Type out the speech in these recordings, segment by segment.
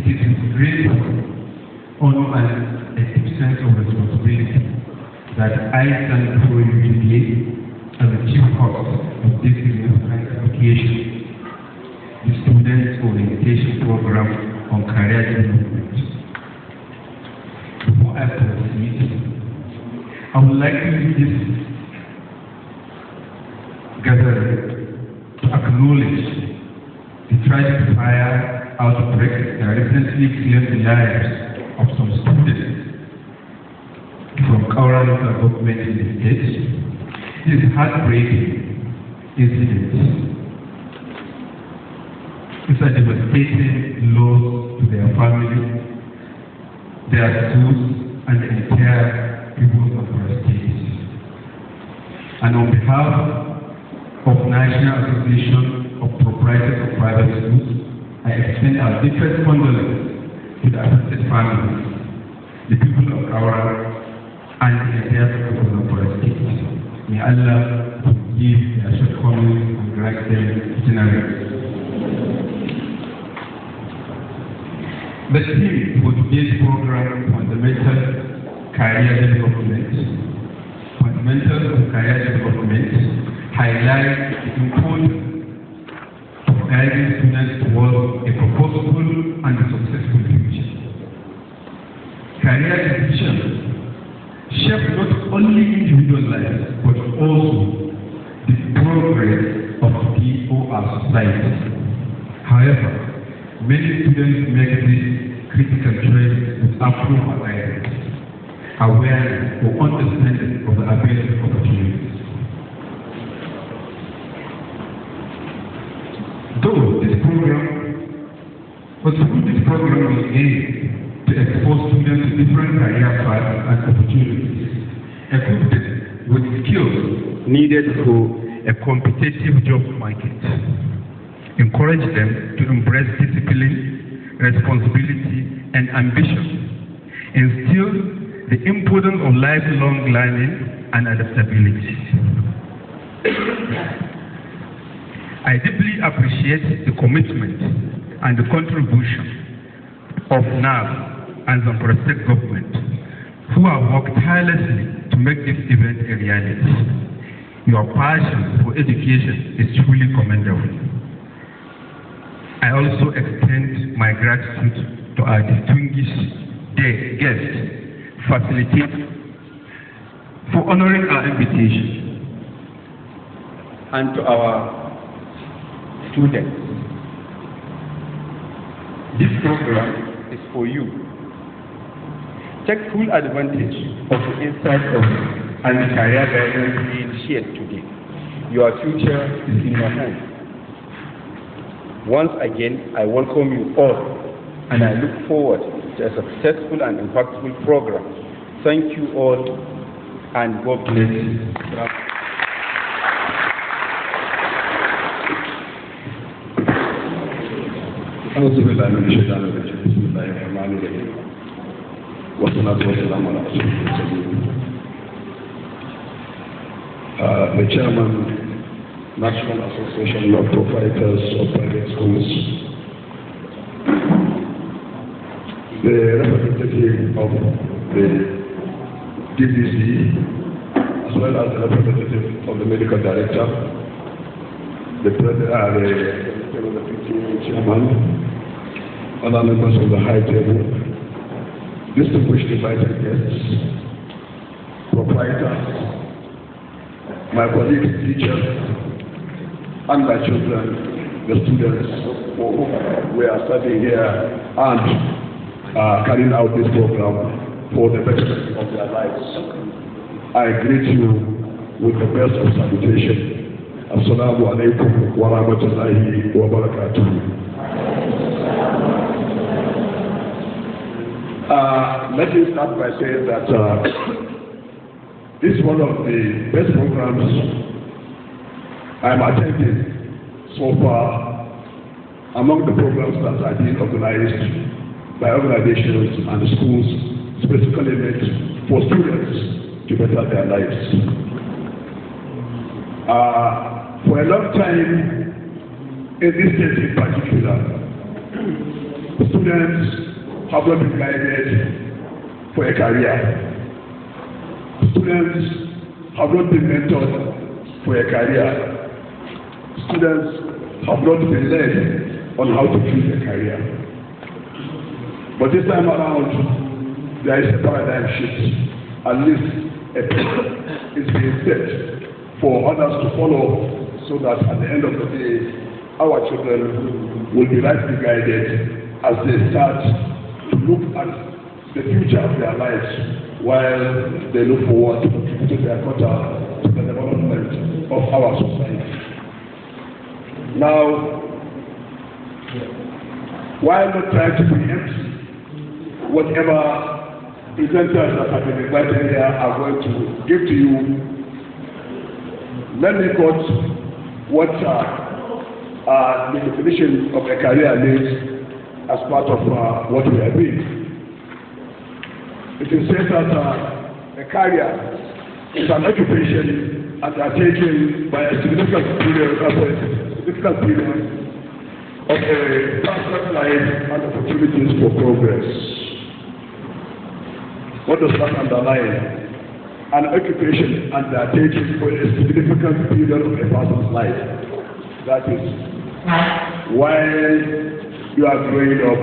It is with great honor and a deep sense of responsibility that I stand before you today as the chief host of this occasion, the Students Orientation Program on Career Development. Before I proceed, I would like to use this gathering to acknowledge the tragic fire outbreak that recently claimed the lives of some students from Kaura local government in the state. This heartbreaking incident is a devastating loss to their family, their schools, and the entire people of our state. And on behalf of National Association of Proprietors of Private Schools, I extend our deepest condolences to the affected families, the people of Kaura, and the entire people of our state. May Allah forgive their shortcomings and grant them eternal. The theme for today's program, Fundamental Career Development. Fundamentals of Career Development highlight the importance of guiding students towards a purposeful and successful future. Career decisions shape not only individual lives, but also the progress of the or our society. However, many students make this critical choice without proper guidance, awareness, or understanding of the available opportunities. Through this program will aim to expose students to different career paths and opportunities, equip them with skills needed for a competitive job market, encourage them to embrace discipline, responsibility, and ambition, instill the importance of lifelong learning and adaptability. I deeply appreciate the commitment and the contribution of NAB and Zamfara State Government, who have worked tirelessly to make this event a reality. Your passion for education is truly commendable. I also extend my gratitude to our distinguished guest facilitator for honoring our invitation, and to our students. This program is for you. Take full advantage of the insights of and the career guidance being shared today. Your future is in your hands. Once again, I welcome you all, and I look forward to a successful and impactful program. Thank you all, and God bless you. أعوذ بالله من الشيطان الرجيم بسم الله الرحمن الرحيم والصلاة والسلام على رسول الله. The Chairman, National Association of Proprietors of Private Schools, the representative of the DDC, as well as the representative of the Medical Director, the Chairman, other members of the High Table, distinguished invited guests, proprietors, my colleagues, teachers, and my children, the students for whom we are studying here and carrying out this program for the betterment of their lives. I greet you with the best of salutation. Assalamu alaikum wa rahmatullahi wa barakatuh. Let me start by saying that this is one of the best programs I'm attending so far among the programs that are being organized by organizations and schools specifically meant for students to better their lives. For a long time, in this state in particular, Students have not been guided for a career. Students have not been mentored for a career. Students have not been led on how to choose a career. But this time around, there is a paradigm shift. At least a path is being set for others to follow, so that at the end of the day, our children will be rightly guided as they start to look at the future of their lives while they look forward to contribute their quota to the development of our society. Now, while not trying to preempt whatever presenters that have been invited here are going to give to you, let me quote what the definition of a career means as part of what we are doing. It is said that a career is an occupation undertaken by a significant period of a person's life and opportunities for progress. What does that underline? An occupation undertaken for a significant period of a person's life. That is, while you are growing up,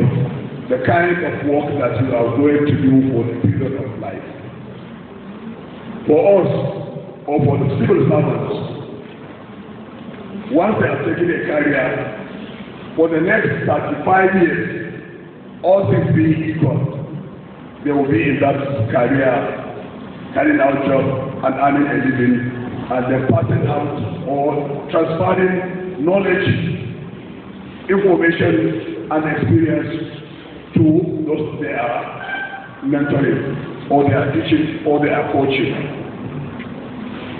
the kind of work that you are going to do for the period of life. For us, or for the civil servants, once they have taken a career, for the next 35 years, all things being equal, they will be in that career, carrying out job and earning a living, and then passing out or transferring knowledge, information, and experience to those they are mentoring, or they are teaching, or they are coaching.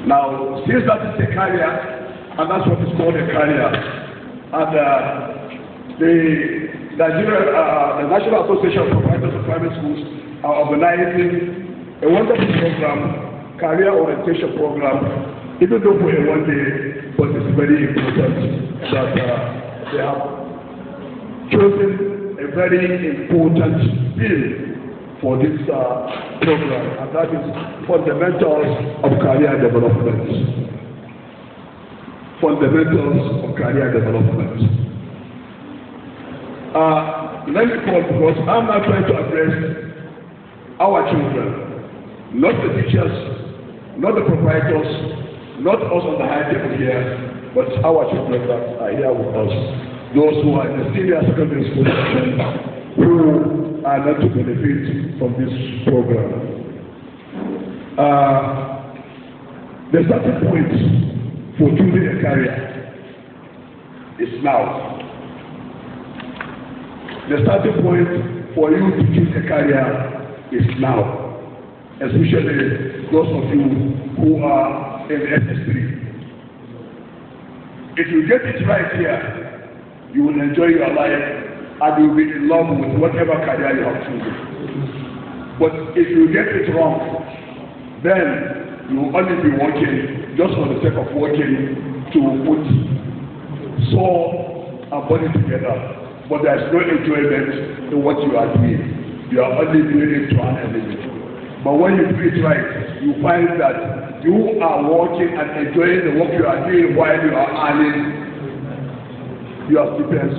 Now, since that is a career, and that's what is called a career, and the National Association of Proprietors of Private Schools are organizing a wonderful program, career orientation program, even though for a one day, but it's very important that they have chosen a very important field for this program, and that is fundamentals of career development. Fundamentals of career development. Let me call, because I'm not trying to address our children, not the teachers, not the proprietors, not us on the high table here, but our children that are here with us, those who are in the senior secondary school section, who are not to benefit from this program. The starting point for choosing a career is now. The starting point for you to choose a career is now, especially those of you who are in SS3. If you get it right here, you will enjoy your life and you will be in love with whatever career you have chosen. But if you get it wrong, then you will only be working just for the sake of working to put soul and body together. But there is no enjoyment in what you are doing. You are only doing it to earn a living. But when you do it right, you find that you are working and enjoying the work you are doing while you are earning your stipends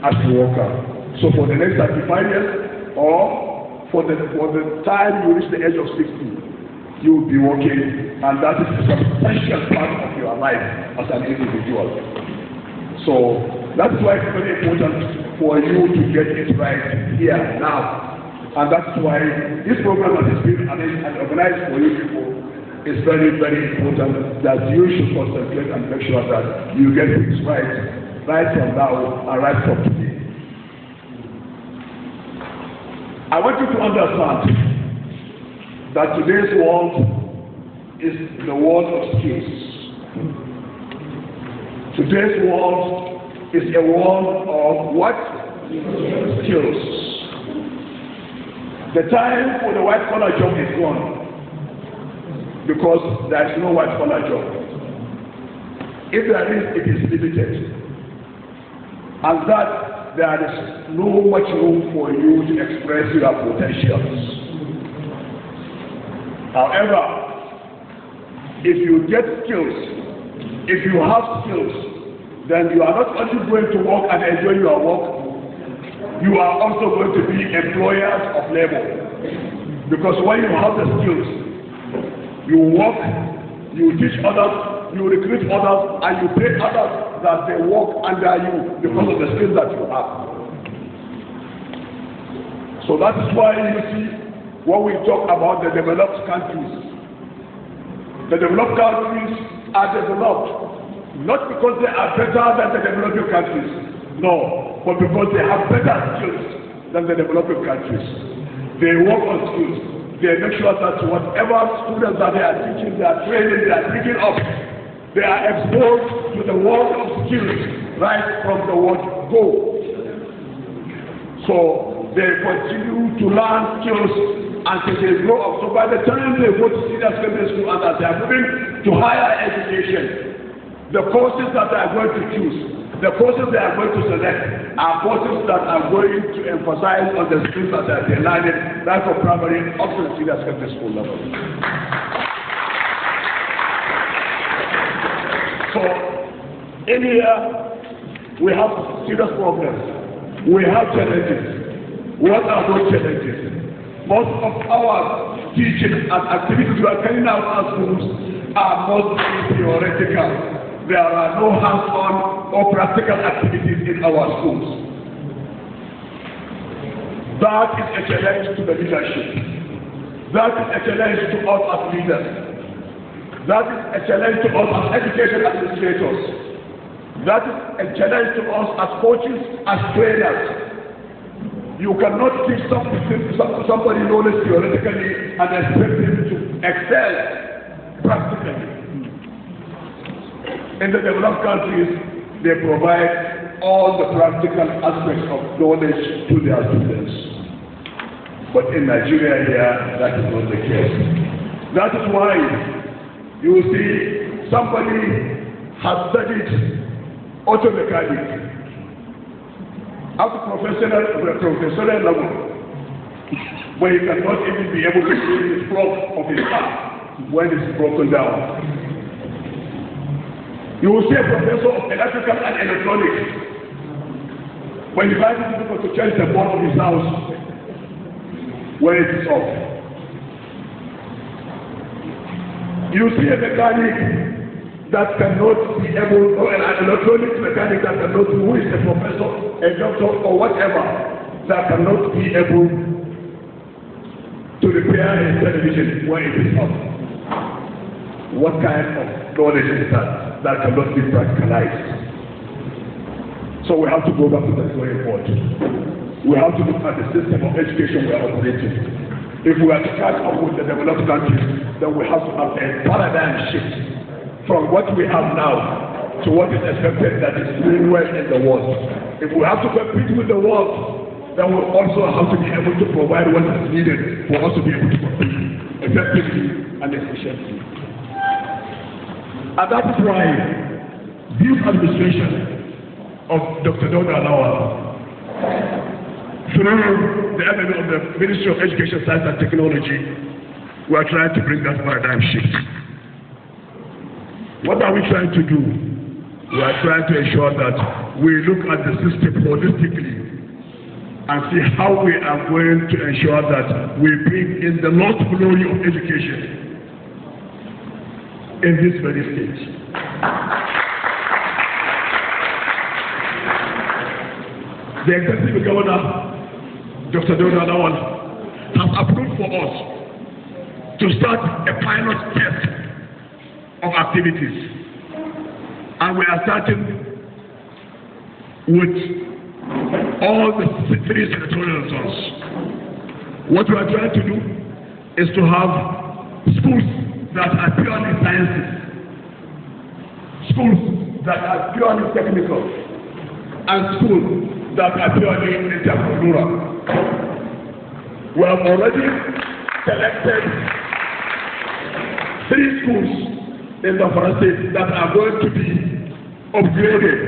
as a worker. So for the next 35 years, or for the time you reach the age of 60, you will be working, and that is a substantial part of your life as an individual. So that's why it's very important for you to get it right here now. And that's why this program that is being arranged and organized for you people is very, very important, that you should concentrate and make sure that you get things right from now and right from today. I want you to understand that today's world is the world of skills. Today's world is a world of what? Skills. The time for the white collar job is gone, because there is no white collar job. If there is, it is limited. And that there is no much room for you to express your potentials. However, if you get skills, if you have skills, then you are not only going to work and enjoy your work, you are also going to be employers of labor. Because when you have the skills, you work, you teach others, you recruit others, and you pay others that they work under you because of the skills that you have. So that is why you see, when we talk about the developed countries, the developed countries are developed not because they are better than the developing countries, no, but because they have better skills than the developing countries. They work on skills. They make sure that whatever students that they are teaching, they are training, they are picking up, they are exposed to the world of skills right from the word go. So they continue to learn skills until they grow up. So by the time they go to senior secondary school and as they are moving to higher education, the courses that they are going to choose, the courses they are going to select are courses that are going to emphasize on the skills that they are learning right from primary up to the senior secondary school level. So in here, we have serious problems. We have challenges. What are those challenges? Most of our teaching and activities we are carrying out at schools are mostly theoretical. There are no hands-on or practical activities in our schools. That is a challenge to the leadership. That is a challenge to us as leaders. That is a challenge to us as education administrators. That is a challenge to us as coaches, as trainers. You cannot teach somebody knowledge theoretically and expect him to excel practically. In the developed countries, they provide all the practical aspects of knowledge to their students. But in Nigeria here, that is not the case. That is why you see somebody has studied auto mechanics up to professional level, but he cannot even be able to see the plug of his car when it's broken down. You will see a professor of electrical and electronics, when he finds it difficult to change the board of his house when it is off. You see a mechanic that cannot be able, or an electronics mechanic that cannot, who is a professor, a doctor, or whatever, that cannot be able to repair a television when it is off. What kind of knowledge is that cannot be practicalized? So we have to go back to the drawing board. We have to look at the system of education we are operating. If we are to catch up with the developed countries, then we have to have a paradigm shift from what we have now to what is expected that is doing well in the world. If we have to compete with the world, then we also have to be able to provide what is needed for us to be able to compete effectively and efficiently. And that is why this administration of Dr. Dauda Lawal, through the element of the Ministry of Education, Science and Technology, we are trying to bring that paradigm shift. What are we trying to do? We are trying to ensure that we look at the system holistically and see how we are going to ensure that we bring in the lost glory of education in this very stage. The Executive Governor, Dr. Dauda Lawal, has approved for us to start a pilot test of activities, and we are starting with all the 3 senatorial zones. What we are trying to do is to have schools that are purely sciences, schools that are purely technical, and schools that are purely intercultural. We have already selected 3 schools in Zamfara state that are going to be upgraded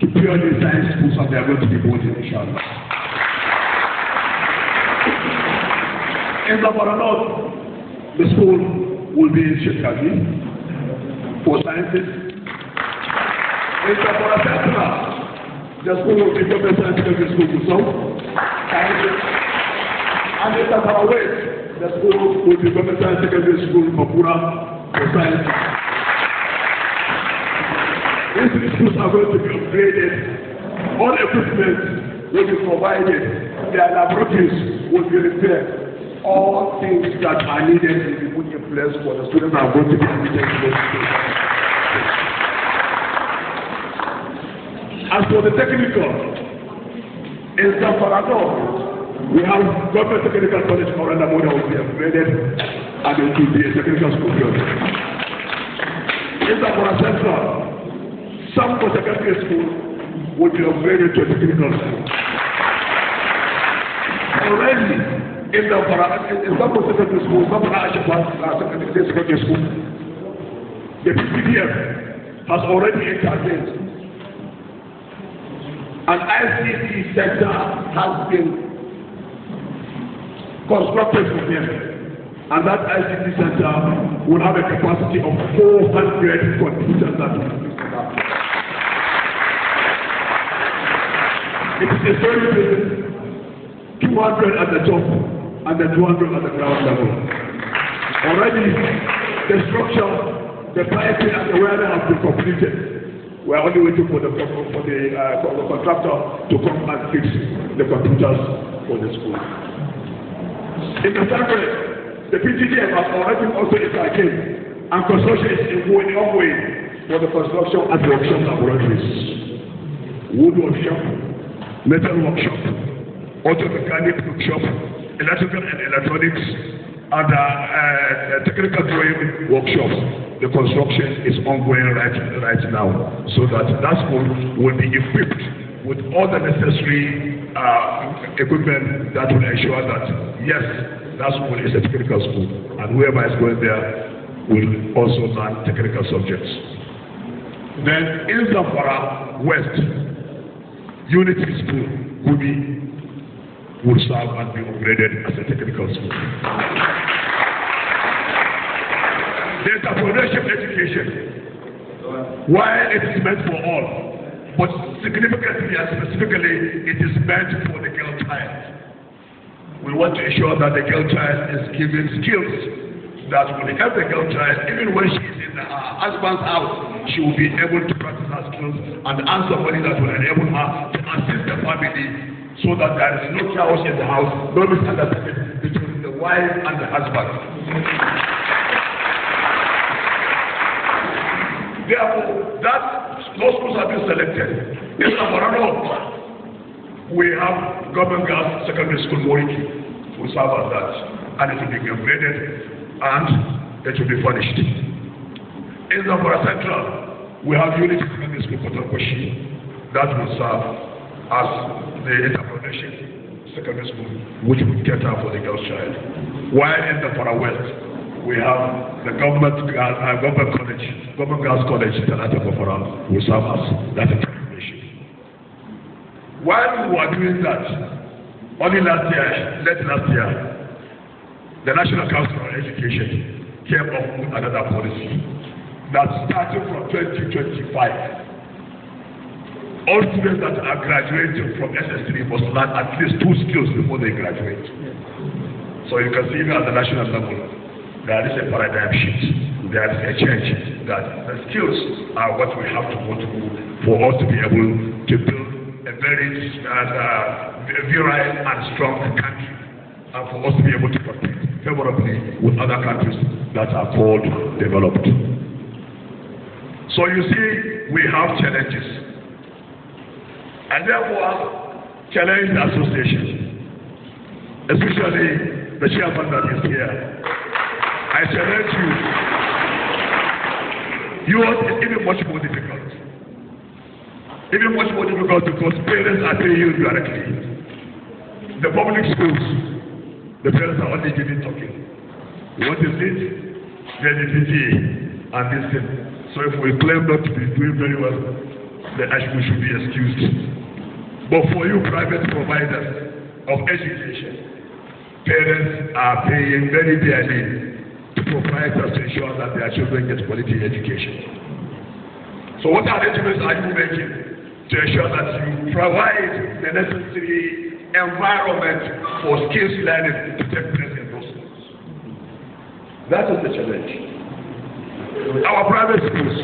to purely science schools, and they are going to be both inshallah. In Zamfara North, the school will be in Shekagi for sciences. In Zamfara Central, the school will be government science secondary school for some sciences. And in Zamfara West, the school will be government science secondary school for Pura for science. These schools are going to be upgraded. All equipment will be provided. Their laboratories will be repaired. All things that are needed will be put in place for the students that are going to be admitted to those schools. As for the technical, in Zamfara North, we have government technical college around the border will be upgraded and it will be a technical school built. In Zamfara Central, some secondary school will be upgraded to a technical school. Already, in some secondary school, some secondary school, the PPDF has already intervened. An ICT center has been constructed for them, and that ICT center will have a capacity of 400 computers that will be set up. It is a very building, 200 at the top and then 200 at the ground level. Already, the structure, the piping and the wiring have been completed. We are only waiting for the contractor to come and fix the computers for the school. In the Zamfara, the PTDF has already also intervened, and construction is ongoing for the construction and workshop laboratories. Wood workshop, metal workshop, auto mechanic workshop, electrical and electronics, and technical drawing workshops. The construction is ongoing right now, so that school will be equipped with all the necessary equipment that will ensure that yes, that school is a technical school, and whoever is going there will also learn technical subjects. Then in Zamfara West, Unity School will serve and be upgraded as a technical school. The entrepreneurship education, while it is meant for all, but significantly and specifically, it is meant for the girl child. We want to ensure that the girl child is given skills that will help the girl child, even when she is in her husband's house, she will be able to practice her skills and earn somebody that will enable her to assist the family so that there is no chaos in the house, no misunderstanding between the wife and the husband. Therefore, those schools have been selected. In Zamfara North, we have government girls secondary school Moiki who serve as that, and it will be upgraded and it will be furnished. In Zamfara Central, we have Unity Secondary School Kotokoshi that will serve as the entrepreneurship secondary school, which will cater for the girl's child. While in Zamfara West, we have the government girls college, Talata Zamfara, will serve as that entrepreneurship. While we were doing that, only last year, the National Council on Education came up with another policy that starting from 2025, all students that are graduating from SS3 must learn at least 2 skills before they graduate. So you can see even at the national level, there is a paradigm shift. There is a change that the skills are what we have to go through for us to be able to build a very virile and strong country, and for us to be able to compete favorably with other countries that are called developed. So you see, we have challenges, and therefore challenge the association, especially the chairman that is here. I challenge you. Yours is even much more difficult. Even much more difficult because parents are paying you directly. The public schools, the parents are only giving talking. What is it? Then the PTA and this thing. So if we claim not to be doing very well, the we should be excused. But for you private providers of education, parents are paying very dearly to providers to ensure that their children get quality education. So what arrangements are you making to ensure that you provide the necessary environment for skills learning to take place in those schools? That is the challenge. Our private schools,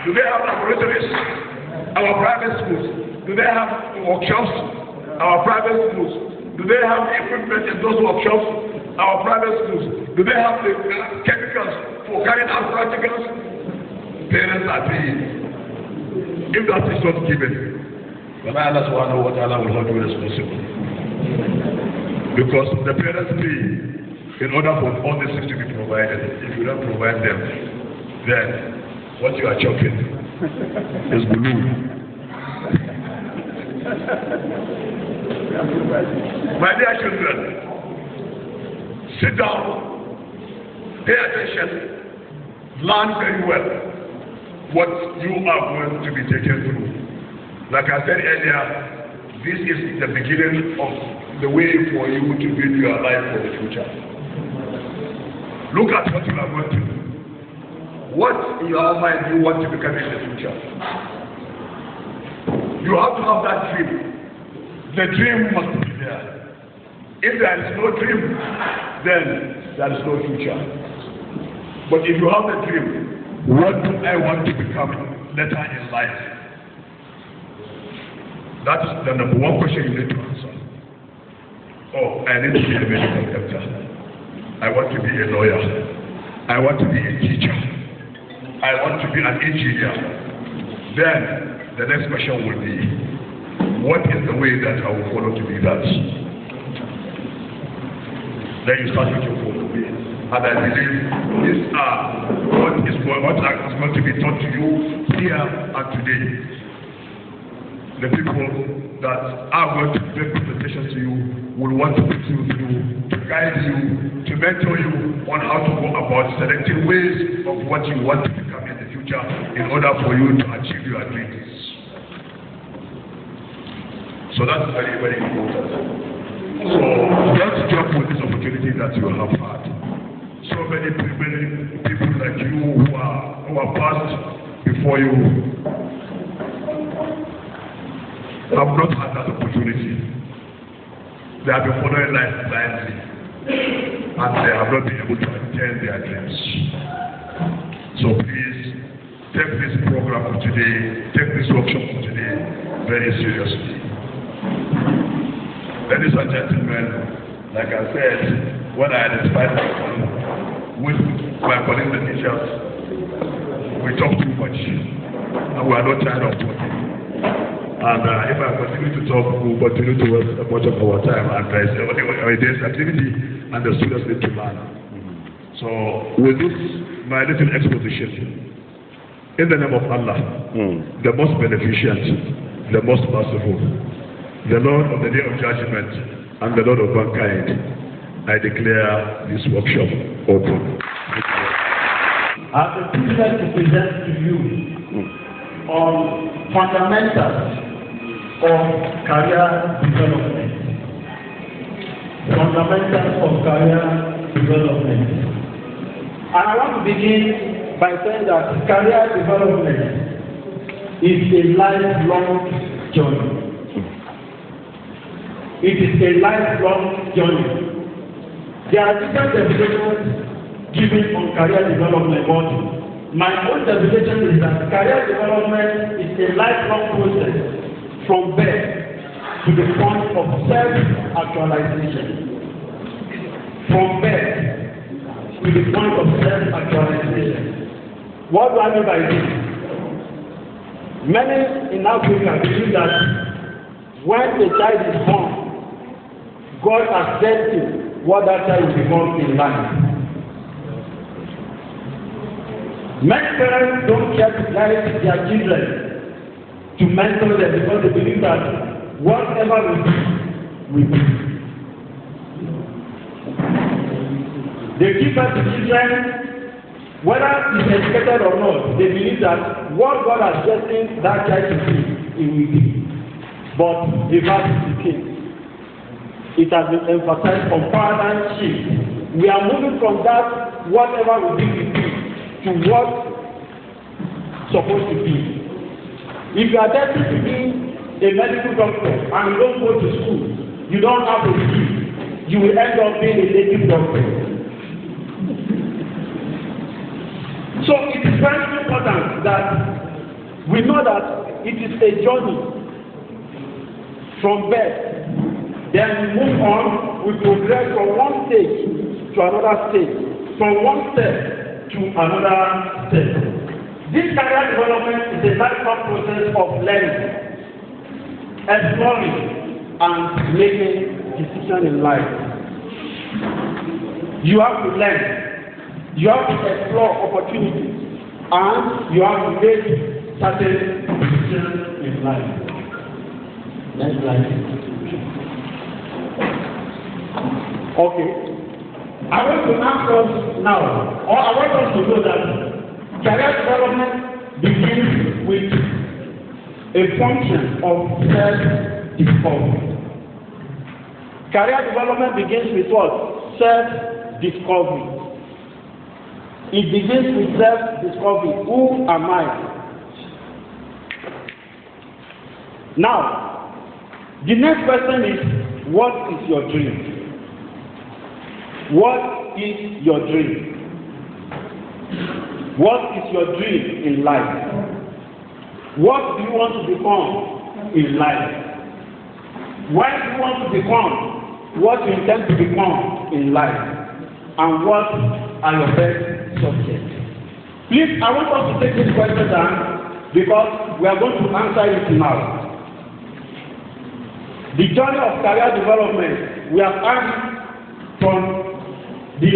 do they have laboratories? Our private schools, do they have workshops? Our private schools, do they have equipment in those workshops? Our private schools, do they have the chemicals for carrying out practicals? Parents are paying. If that is not given, then Allah subhanahu wa ta'ala will hold you responsible. Because the parents pay in order for all these things to be provided. If you don't provide them, then what you are chopping is blue. My dear children, sit down, pay attention, learn very well what you are going to be taken through. Like I said earlier, this is the beginning of the way for you to build your life for the future. Look at what you are going to do. What in your mind do you want to become in the future? You have to have that dream. The dream must be there. If there is no dream, then there is no future. But if you have the dream, what do I want to become later in life? That is the number one question you need to answer. Oh, I need to be a medical doctor. I want to be a lawyer. I want to be a teacher. I want to be an engineer. Then the next question will be, what is the way that I will follow to be that? Then you start with your follow. And I believe these are what is going to be taught to you here and today. The people that are going to make presentations to you will want to put you through, to guide you, to mentor you on how to go about selecting ways of what you want to become in the future in order for you to achieve your dreams. So that's very, very important. So don't jump with this opportunity that you have had. So many people like you who are passed before you have not had that opportunity. They have been following life blindly and they have not been able to attain their dreams. So please take this program of today, take this workshop of today very seriously. Ladies and gentlemen, like I said, when I identified myself with my colleagues and teachers, we talk too much and we are not tired of talking. And if I continue to talk, we will continue to waste much of our time, and there's activity and the students need to learn. So with this, my little exposition, in the name of Allah, the most beneficent, the most merciful, the Lord of the day of judgment, and the Lord of mankind, I declare this workshop open. I have the privilege to present to you on fundamentals of career development. Fundamentals of career development. And I want to begin by saying that career development is a lifelong journey. It is a lifelong journey. There are different definitions given on career development, but my own definition is that career development is a lifelong process from birth to the point of self-actualization. From birth to the point of self-actualization. What do I mean by this? Many in Africa believe that when a child is born, God has sent him what that child will become in life. Many parents don't care to guide their children to mentor them because they believe that whatever we do, we do. They give us the children Whether he's educated or not, they believe that what God has destined that child to be, he will be. But reverse is the case. It has been emphasized on paradigm shift. We are moving from that whatever will be to what supposed to be. If you are destined to be a medical doctor and you don't go to school, you don't have a skill, you will end up being a native doctor. So it is very important that we know that it is a journey from birth. Then we move on, we progress from one stage to another stage, from one step to another step. This career development is a lifelong process of learning, exploring, and making decisions in life. You have to learn. You have to explore opportunities, and you have to make certain decisions in life. Next slide. Okay. I want to ask us now, or I want us to know that career development begins with a function of self-discovery. Career development begins with what? Self-discovery. It begins with self-discovery. Who am I? Now, the next question is, what is your dream? What is your dream? What is your dream in life? What do you want to become in life? Why do you want to become what you intend to become in life? And what are your best subjects? Please, I want us to take this question down because we are going to answer it now. The journey of career development, we have heard from the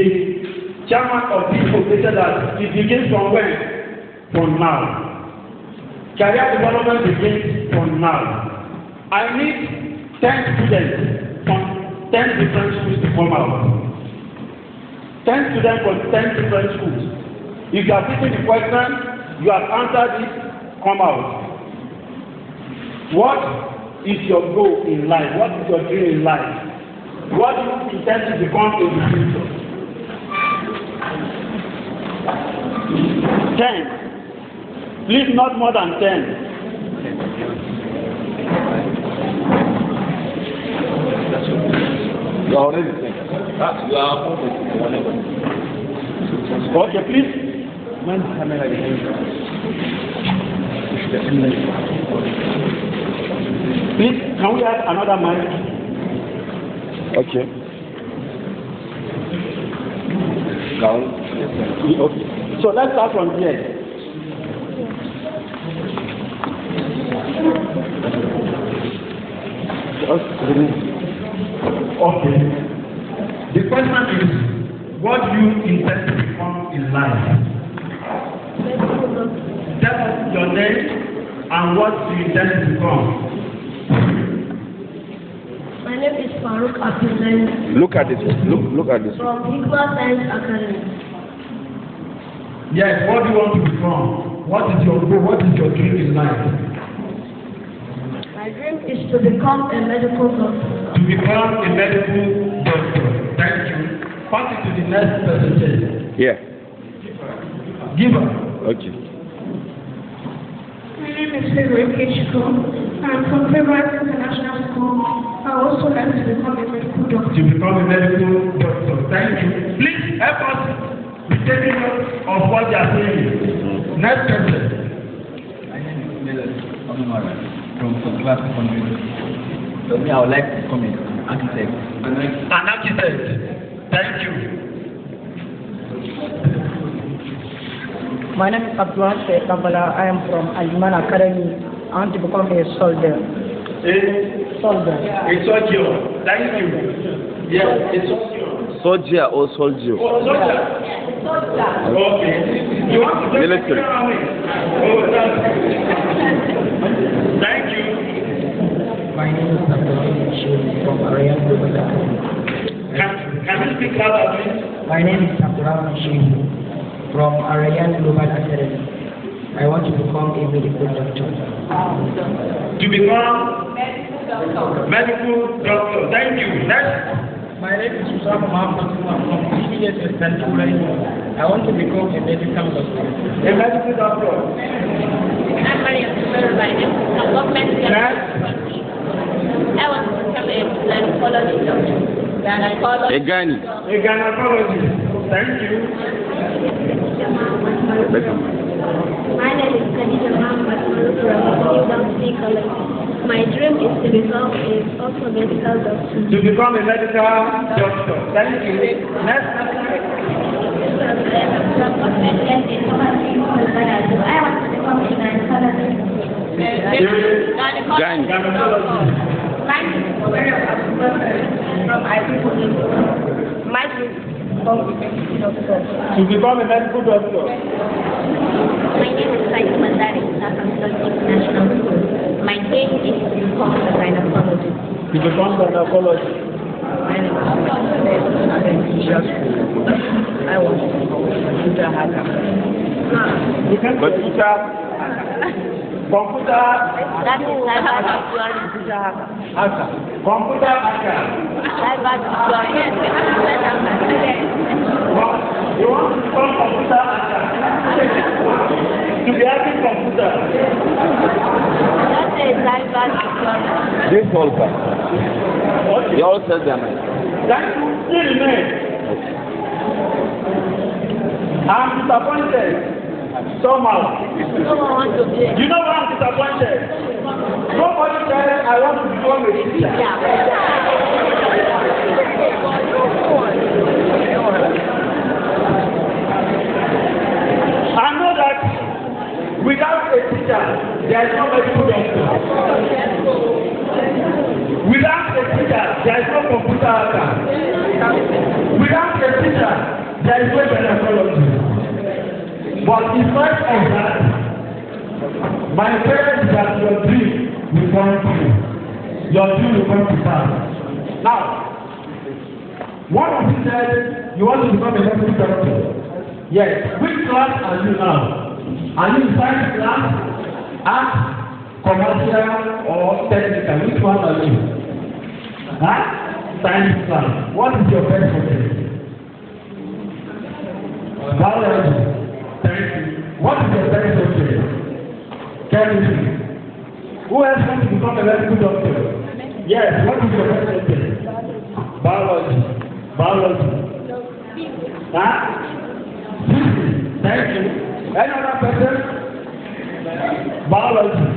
chairman of this association that it begins from when? From now. Career development begins from now. I need 10 students from 10 different schools to come out. 10 students from 10 different schools. If you are taking the question, you have answered it, come out. What is your goal in life? What is your dream in life? What do you intend to become in the future? 10. Please, not more than 10. You are already saying. You are okay, please. Please, can we have another mic? Okay. Down. Okay. So let's start from here. Okay. The question is, what do you intend to become in life? Tell us your name and what you intend to become. My name is Farouk Abdullahi. Look at this. Look at this. From Hikma Science Academy. Yes, what do you want to become? What is your goal? What is your dream in life? My dream is to become a medical doctor. To become a medical doctor. Thank you. Pass it to the next person. Yeah. Give her. Okay. My name is Favourite Kechiko. I'm from Favourite International School. I also like to become a medical doctor. To become a medical doctor. Thank you. Please help us be taking note of what they are saying. Next person. My name is Melody Omumara from class economics. So me, I would like to become an architect. An architect. Thank you. My name is Abdullah Sheikh Kabala. I am from Aliman Academy. I want to become a soldier. A soldier. A soldier. Thank you. Yes, a soldier. Soldier or soldier? Oh, soldier. Okay. You want to take military? Oh, thank you. My name is Abdullah Sheikh from Ariel Global Academy. Can you speak louder, please? My name is Abdullah Sheikh. from Arayan Global Academy. I want to become a medical doctor. To become medical doctor. Thank you. Next. My name is Usama Muhammad from CBS Central. I want to become a medical doctor. A medical doctor. I'm Maria. I'm government. I want to become a gynecology doctor. A gynae. A gynecologist. Thank you. My name is Khadija Muhammad from New College. My dream is to become also medical doctor. To become a medical doctor. Thank you. Next. I want to become a gynecologist. Gynae. Gynecologist. My name is Maria from IB. My dream is to become a medical doctor. My name is Said Mandari from International School. My dream is to become a gynecologist. To become a gynecologist. My name is I want to become a computer hacker. Computer. That is cyber security. Hacker. Computer hacker. Cyber security. You want to become computer hacker? To be hacking computer. That is cyber security. This all come. Okay. They all said their mind. Thank you. Still remain. I'm disappointed. Somehow. Someone wants to play. You know why I'm disappointed? Nobody said I want to become a teacher. I know that without a teacher, there is no medical doctor. Without a teacher, there is no computer hacker. Without a teacher, there is no gynecologist. But in spite of that, my parents that your dream will come true. Your dream will come to pass. Now, one of you said you want to become a medical doctor. Yes. Which class are you now? Are you in science class, art, commercial, or technical? Which one are you? Huh? Science class. What is your best subject? Biology. Thank you. What is your best subject? Chemistry. Who else wants to become a medical doctor? Yes. What is your best subject? Biology. Biology. Huh? Thank you. Any other person? Biology.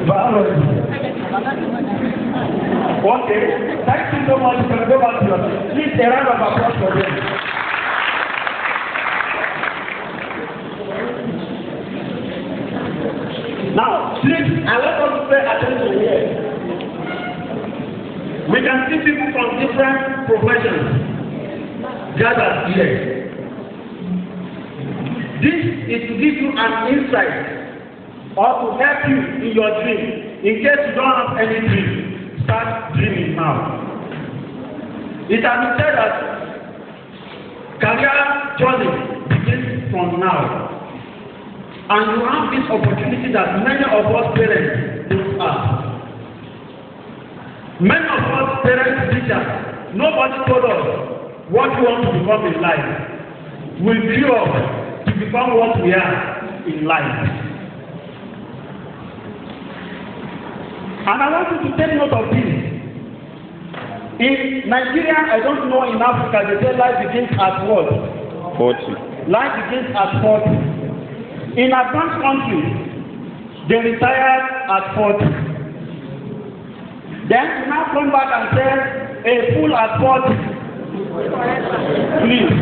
Biology. Okay. Thank you so much. You can go back to your seat. Please, a round of applause for them. Now, please, I want us to pay attention here. We can see people from different professions gathered here. This is to give you an insight or to help you in your dream. In case you don't have any dream, start dreaming now. It has been said that career journey begins from now. And you have this opportunity that many of us parents don't have. Many of us parents, teachers, nobody told us what we want to become in life. We grew up to become what we are in life. And I want you to take note of this. In Nigeria, I don't know, in Africa, they say life begins at what? 40. Life begins at 40. In advanced countries, they retire at 40. Then you now come back and say, a fool at 40. Please.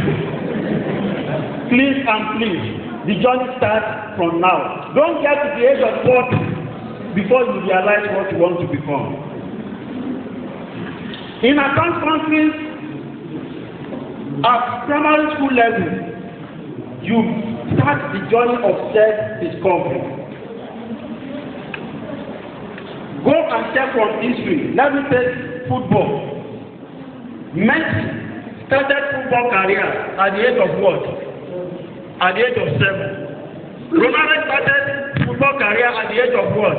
Please and please. The journey starts from now. Don't get to the age of 40 before you realize what you want to become. In advanced countries, at primary school level, you start the journey of self-discovery. Go and check from history. Let me take football. Messi started football career at the age of what? at the age of 7. Ronaldo started football career at the age of what?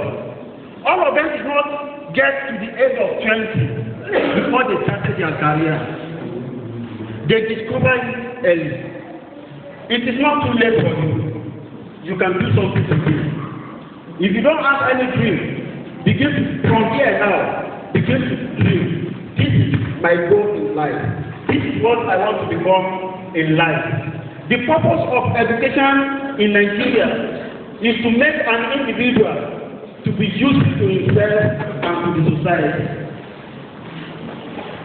All of them did not get to the age of 20 before they started their career. They discovered it early. It is not too late for you. You can do something today. If you don't have any dream, from here now, begin to dream. This is my goal in life. This is what I want to become in life. The purpose of education in Nigeria is to make an individual to be useful to himself and to the society.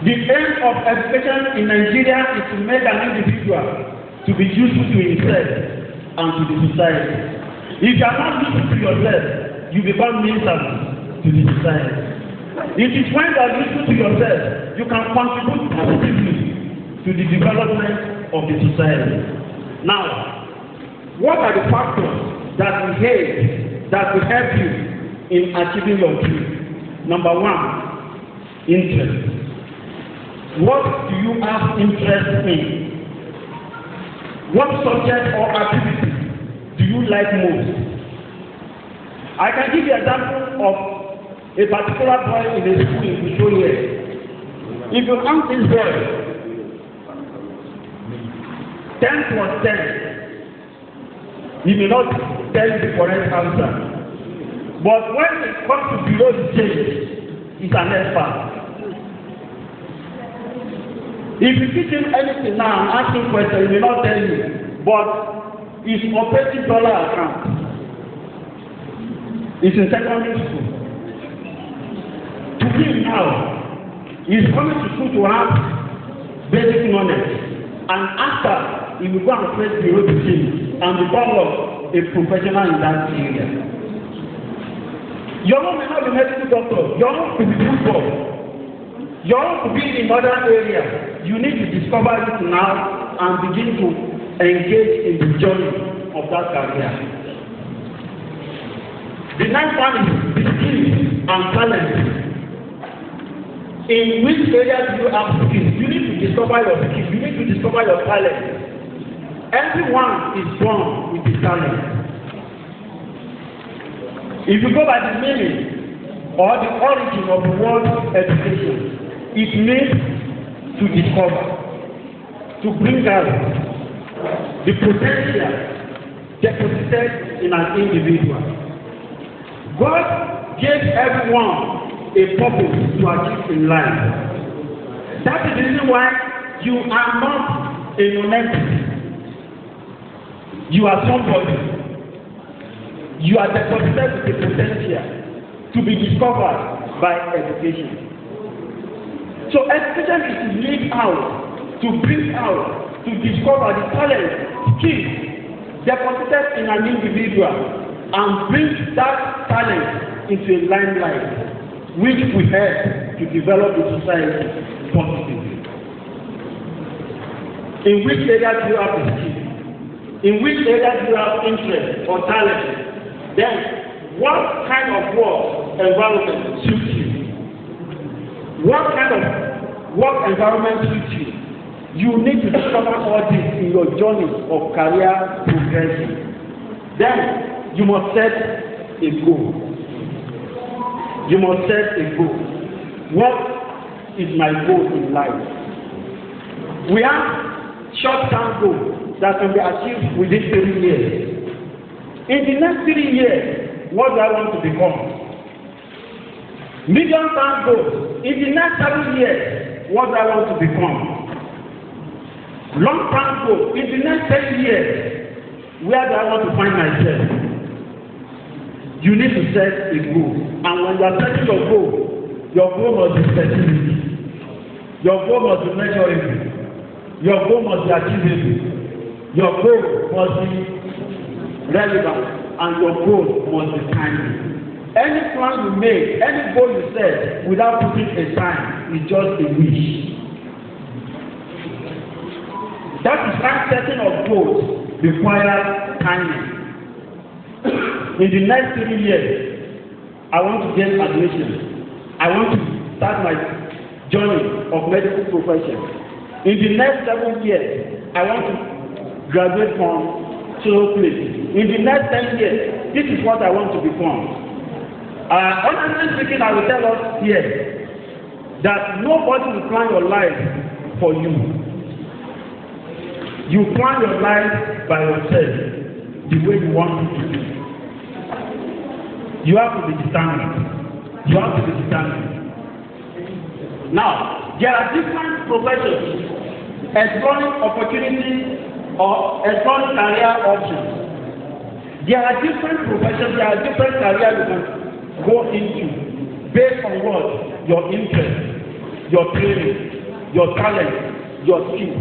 The aim of education in Nigeria is to make an individual to be useful to himself and to the society. If you are not useful to yourself, you become miserable to the society. It is when you are useful to yourself, you can contribute positively to the development of the society. Now, what are the factors that will help you in achieving your dream? Number 1, interest. What do you have interest in? What subject or activity do you like most? I can give you an example of a particular boy in a school in Bishop here. If you ask this boy 10 plus 10, he may not tell you the correct answer. But when it comes to below the change, he's an expert. If you teach him anything now and ask him questions, he may not tell you. But his operating dollar account is in secondary school. To him now, he's coming to school to have basic knowledge. And after, he will go and face the road to change and become a professional in that area. Your own may not be medical doctor. Your own could be football. Your own could be in other areas. You need to discover it now and begin to engage in the journey of that career. The next one is the skills and talent. In which area do you have skills? You need to discover your skills. You need to discover your talent. Everyone is born with his talent. If you go by the meaning or the origin of the word education, it means to discover, to bring out the potential deposited in an individual. God gave everyone a purpose to achieve in life. That is the reason why you are not a nonentity. You are somebody. You are deposited with the potential to be discovered by education. So education is to lead out, to bring out, to discover the talent, skills deposited in an individual and bring that talent into a limelight, which will help to develop the society positively. In which area do you have the skill? In which area do you have interest or talent? Then, what kind of work environment suits you? What kind of work environment suits you? You need to discover all this in your journey of career progression. Then you must set a goal. You must set a goal. What is my goal in life? We have short-term goals that can be achieved within 3 years. In the next 3 years, what do I want to become? Medium-term goals. In the next 7 years, what do I want to become? Long-term goals. In the next 10 years, where do I want to find myself? You need to set a goal. And when you are setting your goal must be specific. Your goal must be measurable. Your goal must be achievable. Your goal must be relevant. And your goal must be timely. Any plan you make, any goal you set without putting a time is just a wish. That is why setting of goals requires timing. In the next 3 years, I want to gain admission. I want to start my journey of medical profession. In the next 7 years, I want to graduate from so place. In the next 10 years, this is what I want to become. Honestly speaking, I will tell us here that nobody will plan your life for you. You plan your life by yourself, the way you want it to be. You have to be determined. You have to be determined. Now, there are different professions exploring opportunities or exploring career options. There are different professions, there are different careers you can go into based on what? Your interest, your training, your talent, your skills,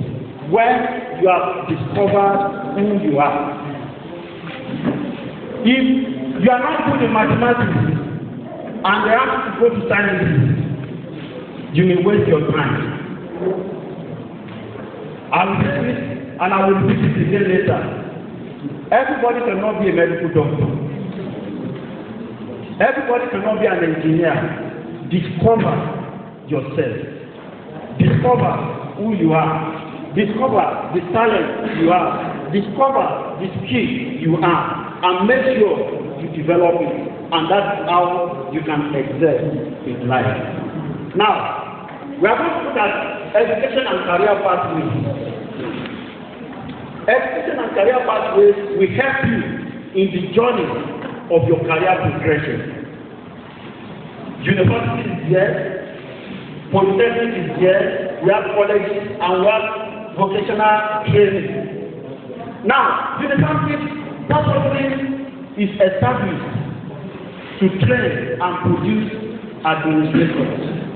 when you have discovered who you are. If you are not good in mathematics and they ask you to go to sciences, you may waste your time. I will say this and I will repeat it again later. Everybody cannot be a medical doctor. Everybody cannot be an engineer. Discover yourself. Discover who you are. Discover the talent you have. Discover the skill you have. And make sure you develop it. And that's how you can excel in life. Now, we are going to look at education and career pathways. Education and career pathways will help you in the journey of your career progression. University is there, polytechnic is there, we have colleges and we have vocational training. Now, university purposely is established to train and produce administrators.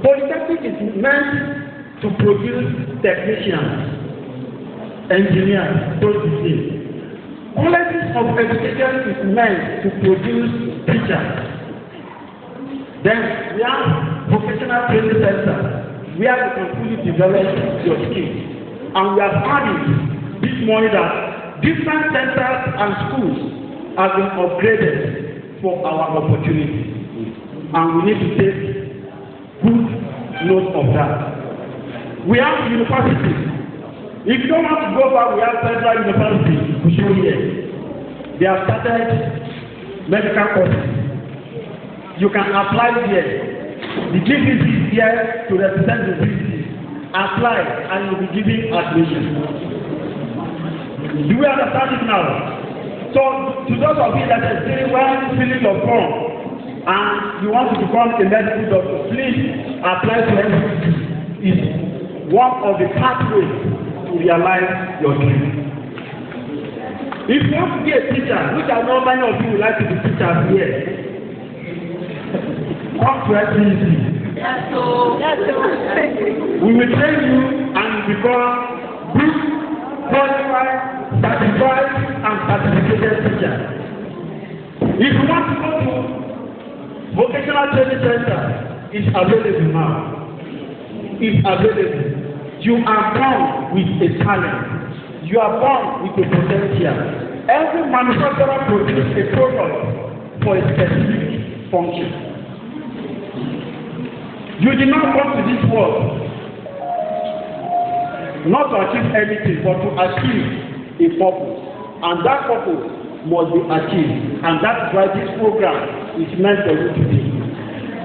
Polytechnic is meant to produce technicians, engineers, so to say. Colleges of education is meant to produce teachers. Then we have vocational training centers where you can fully develop your skills. And we are finding this morning that different centers and schools have been upgraded for our opportunities. And we need to take good note of that. We have universities. If you don't want to go back, we have Federal University to show here. They have started medical courses. You can apply here. The GPC is here to represent the GPC. Apply and you'll be given admission. Do we understand it now? So, to those of you that are still filling your form and you want to become a medical doctor, please apply to NCC. It's one of the pathways to realize your dream. If you want to be a teacher, which I know many of you would like to be teachers here, come to NCC. We will train you and become good, qualified, certified, and certificated teachers. If you want to go to vocational training center, it's available now. It's available. You are born with a talent. You are born with a potential. Every manufacturer produces a product for a specific function. You did not come to this world not to achieve anything, but to achieve a purpose. And that purpose must be achieved. And that's why this program is meant for you to be.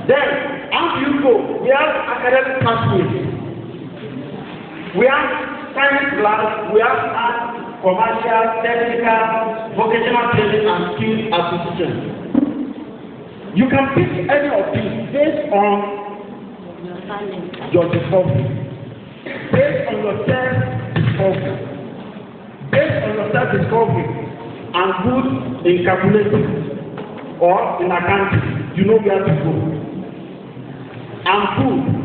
Then, as you go, we have academic pathways. We have science labs, we have art, commercial, technical, vocational training, and skill acquisition. You can pick any of these based on your discovery, based on your self-discovery, based on your self-discovery, and good in calculating or in accounting, you know where to go. And good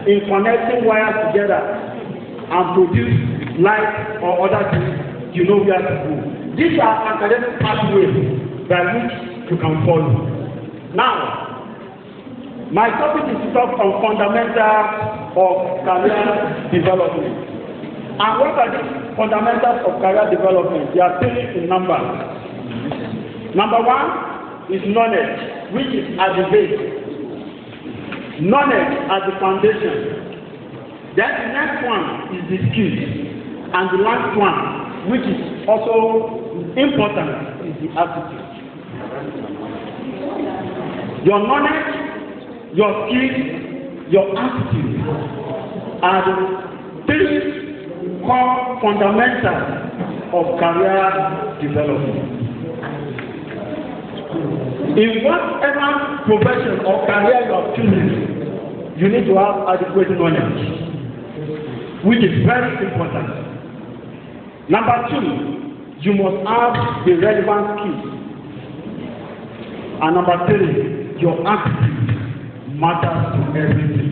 in connecting wires together and produce light or other things, you know where to go. These are academic pathways by which you can follow. Now, my topic is to talk on fundamentals of career development. And what are the fundamentals of career development? They are three in number. Number one is knowledge, which is at the base. Knowledge as the foundation. Then the next one is the skills. And the last one which is also important, is the attitude. Your knowledge, your skills, your attitude are the three core fundamentals of career development. In whatever profession or career you are choosing, you need to have adequate knowledge, which is very important. Number two, you must have the relevant skills. And number three, your attitude matters to everything.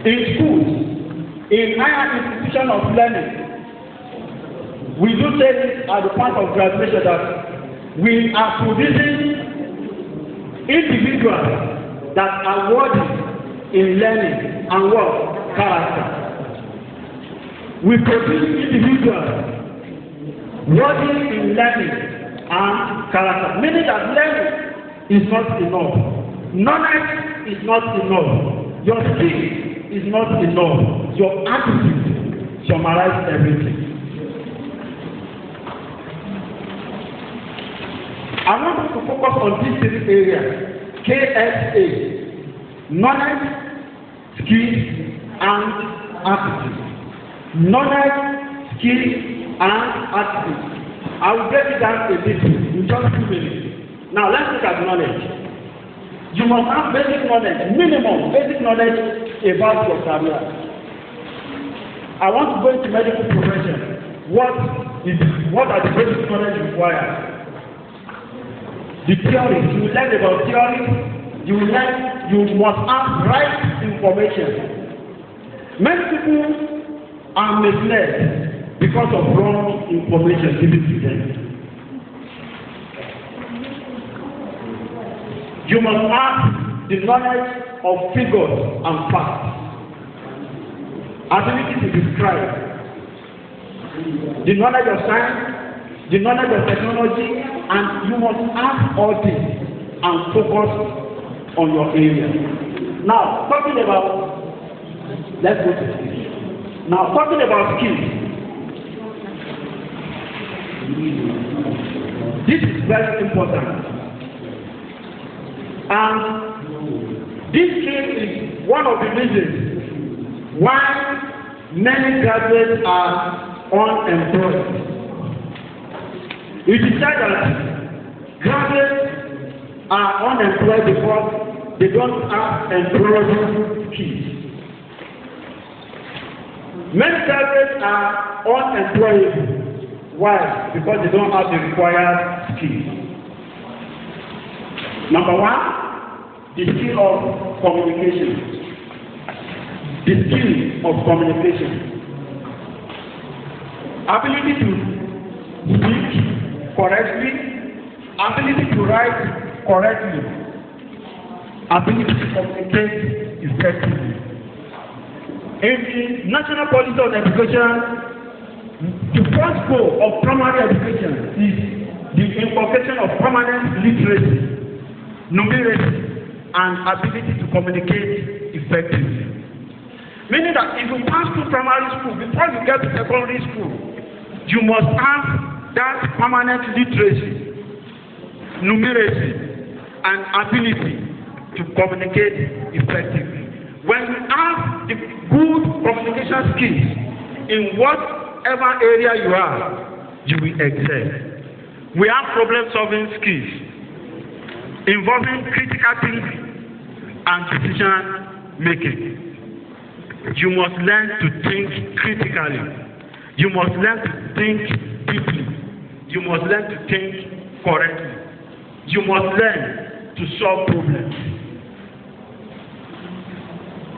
In schools, in higher institutions of learning, we do say this at the point of graduation that we are producing individuals that are worthy in learning and what? Character. We produce individuals worthy in learning and character, meaning that learning is not enough, knowledge is not enough, your skill is not enough, your attitude summarizes everything. I want us to focus on these three areas: KSA, knowledge, skills, and attitude. Knowledge, skills, and attitude. I will break it down a little in just 2 minutes. Now let's look at knowledge. You must have basic knowledge, minimum basic knowledge about your career. I want to go into medical profession. What are the basic knowledge required? The theory. You will learn about theory. You must have right information. Many people are misled because of wrong information given to them. You must have the knowledge of figures and facts, ability to describe, the knowledge of science, the knowledge of technology, and you must have all this and focus on your area. Now, talking about skills. This is very important. And this skill is one of the reasons why many graduates are unemployed. It is said that graduates are unemployed because they don't have employable skills. Many graduates are unemployable. Why? Because they don't have the required skills. Number one, the skill of communication. The skill of communication. Ability to speak correctly, ability to write correctly, ability to communicate effectively. In the national policy on education, the first goal of primary education is the inculcation of permanent literacy, numeracy, and ability to communicate effectively. Meaning that if you pass through primary school, before you get to secondary school, you must have that permanent literacy, numeracy, and ability to communicate effectively. When you have the good communication skills in whatever area you are, you will excel. We have problem-solving skills involving critical thinking and decision-making. You must learn to think critically. You must learn to think deeply. You must learn to think correctly. You must learn to solve problems.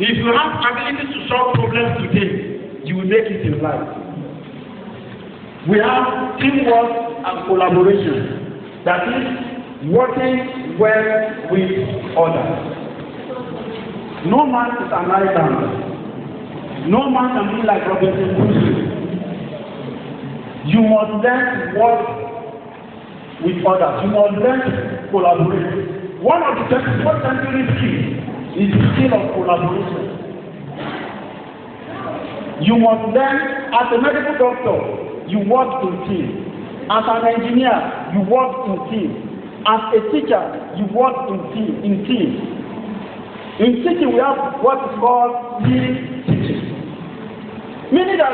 If you have ability to solve problems today, you will make it in life. We have teamwork and collaboration. That is working well with others. No man is an island. No man can be like Robinson Crusoe. You must learn to work with others. You must learn to collaborate. One of the 21st century skills is the skill of collaboration. You must learn, as a medical doctor, you work in team. As an engineer, you work in team. As a teacher, you work in team. In teaching, we have what is called team teaching. Meaning that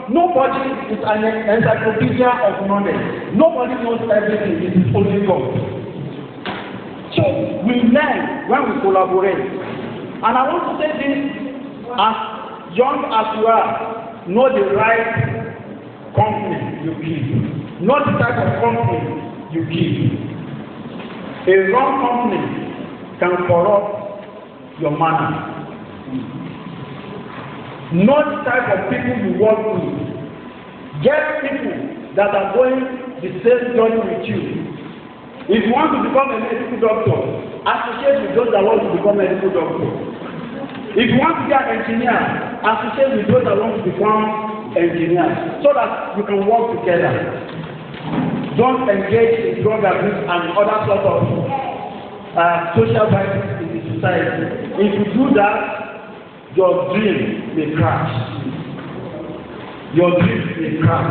nobody is an encyclopedia of knowledge. Nobody knows everything. It is only God. So we learn when we collaborate. And I want to say this, as young as you are, know the right company you keep. Know the type of company you keep. A wrong company can corrupt your manner. Know the type of people you work with. Get people that are going the same journey with you. If you want to become a medical doctor, associate with those that want to become a medical doctor. If you want to be an engineer, associate with those that want to become engineers, so that you can work together. Don't engage in drug abuse and other sort of social vices in the society. If you do that, your dream may crash. Your dream may crash.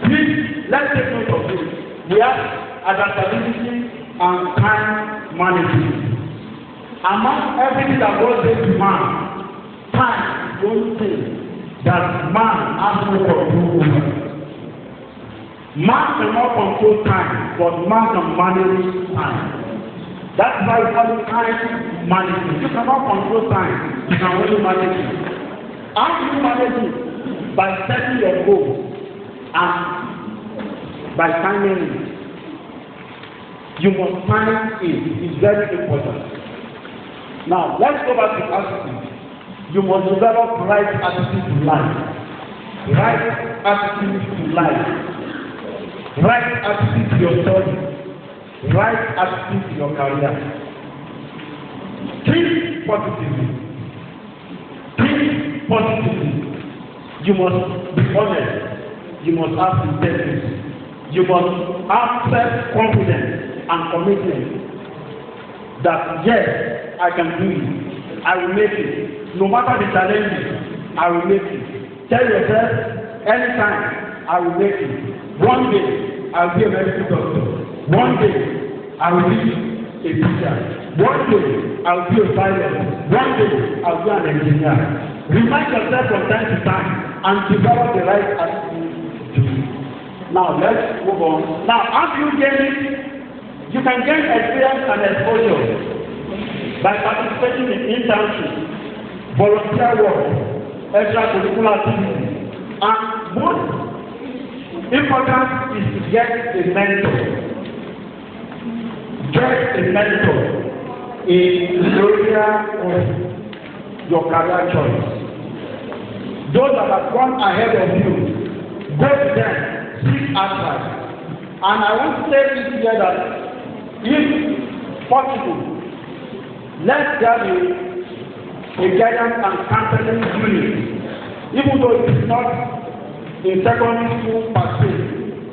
Please, let's take note of this. We have adaptability and time management. Among everything that God gave to man, time is the only thing that man has no control over. Man cannot control time, but man can manage time. That's why we call it time management. You cannot control time, you can only manage it. How do you manage it? By setting your goals and by timing it. You must time it. It's very important. Now, let's go back to attitude. You must develop right attitude to life. Right attitude to life. Right attitude to your study. Right attitude to your career. Think positively. Think positively. You must be honest. You must have integrity. You must have self-confidence and commitment that yes, I can do it. I will make it. No matter the challenges, I will make it. Tell yourself, anytime, I will make it. One day, I'll be a medical doctor. One day, I will be a teacher. One day, I'll be a pilot. One day, I'll be an engineer. Remind yourself from time to time and develop the right attitude to it. Now, let's move on. Now, how do you gain it? You can gain experience and exposure by participating in internships, volunteer work, extracurricular activities, and most important is to get a mentor. Get a mentor in the area of your career choice. Those that have gone ahead of you, go to them, seek advice. And I want to say this here that if possible, let there be a guidance and counseling unit, even though it is not in secondary school per se,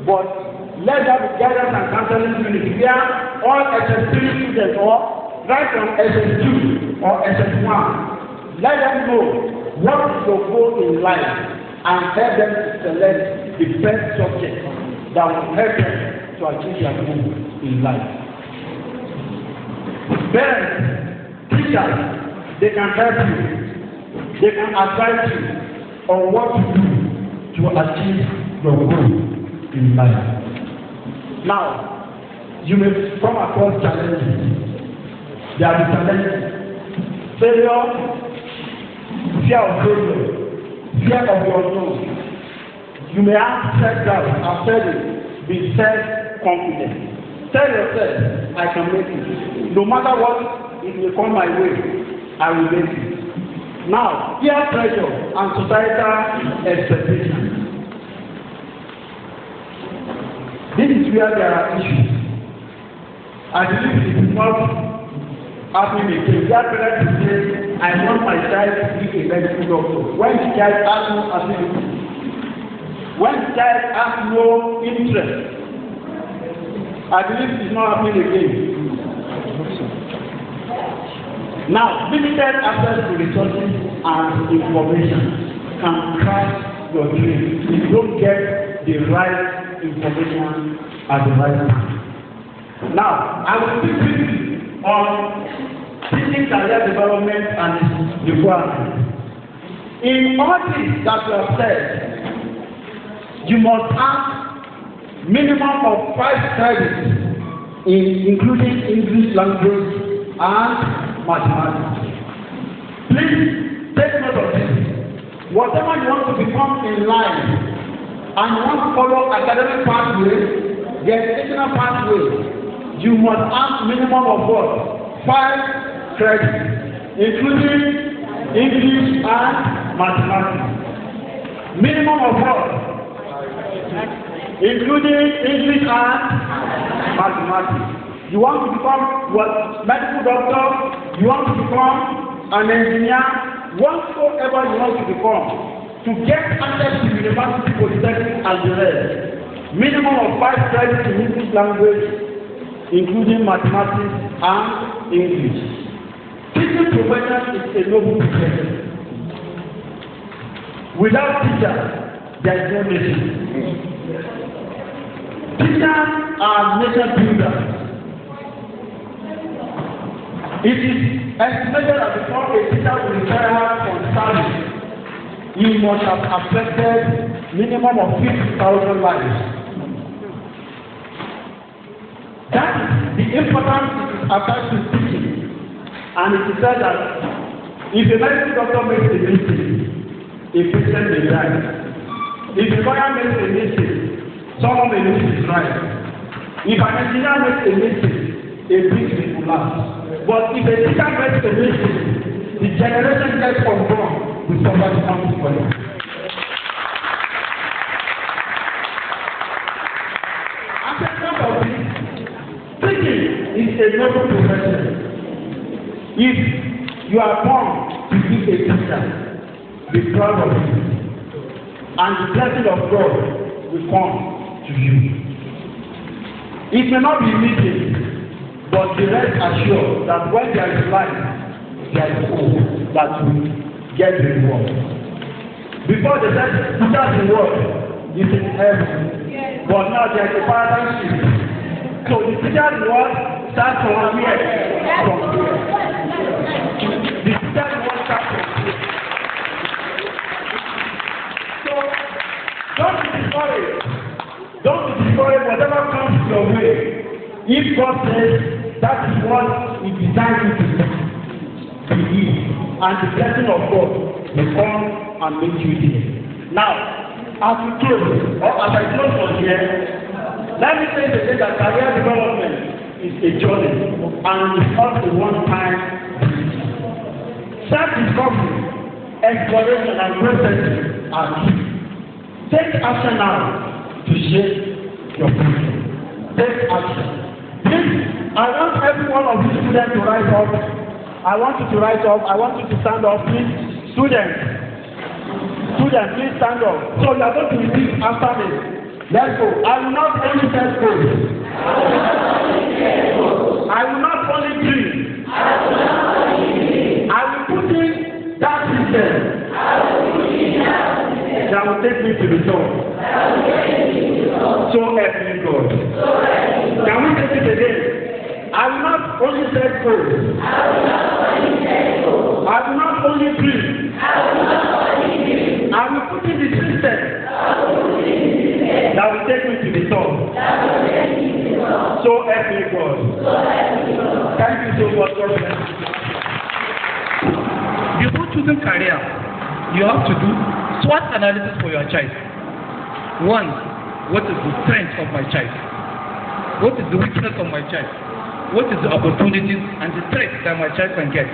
but let there be guidance and counseling unit where all SS3 students or right from SS2 or SS1, let them know what is your goal in life and help them to select the best subject that will help them to achieve their goal in life. Parents, teachers, they can help you. They can advise you on what to do to achieve your goal in life. Now, you may come across challenges. There are the challenges. Failure, fear of failure, fear of the unknown. You may have self-doubt. I've said it. Be self-confident. Tell yourself, I can make it. No matter what, it will come my way, I will make it. Now, peer pressure and societal expectations. This is where there are issues. I believe it is not happening again. Their parents will say, I want my child to be a medical doctor. When the child has no ability, when the child has no interest, I believe it is not happening again. Now, limited access to resources and information. can crash your dream if you don't get the right information at the right time. Now, I will speak briefly on teaching career development and its requirements. In all things that you have said, you must have minimum of 5 credits, including English language and mathematics. Please take note of this. Whatever you want to become in life and you want to follow academic pathway, the educational pathway, you must have minimum of what? 5 credits, including English and mathematics. Minimum of what? Including English and mathematics. You want to become what? Medical doctor? You want to become an engineer? Whatsoever you want to become, to get access to university, polytechnic, and the rest, minimum of 5 credits in English language, including mathematics and English. Teaching profession is a noble profession. Without teachers, there is no nation. Teachers are nation builders. It is estimated that before a teacher will retire from service, he must have affected minimum of 50,000 lives. That is the importance it is attached to teaching. And it is said that if a medical doctor makes a mistake, a patient may die. If a lawyer makes a mistake, someone may lose his life. If an engineer makes a mistake, a bridge will collapse. But if a teacher makes a mistake, the generation gets unborn with somebody comes for it. As a result of this, teaching is a noble profession. If you are born to be a teacher, be proud of it, and the blessing of God will come to you. It may not be immediate, but be rest assured that when there is life, there is hope that will get the reward. Before they said, teacher's reward is in heaven, but now there is a paradigm shift. So the teacher's reward starts from here, from here. The teacher's reward starts from here. So don't be discouraged. Don't be discouraged whatever comes your way. If God says that is what He designed you to believe, and the blessing of God will come and make you here. Now, as we close, or as I close from here, let me say again that career development is a journey and it's not a one-time. Self-discovery, exploration, and processing are key. Take action now to shape your future. Take action. Please, I want every one of you students to rise up. I want you to rise up. I want you to stand up. Please, students, please stand up. So you are going to repeat after me. Let's go. I will not only set goals. I will not only dream. I will put in that system that will take me to the top. So help me God. Can we take it again? I will not only set goals. I will not only dream. I will put in the system that will take me to the top. So help me God. Thank you so much. God bless you. Before choosing career, you have to do SWOT analysis for your child. 1, what is the strength of my child? What is the weakness of my child? What is the opportunities and the threats that my child can get?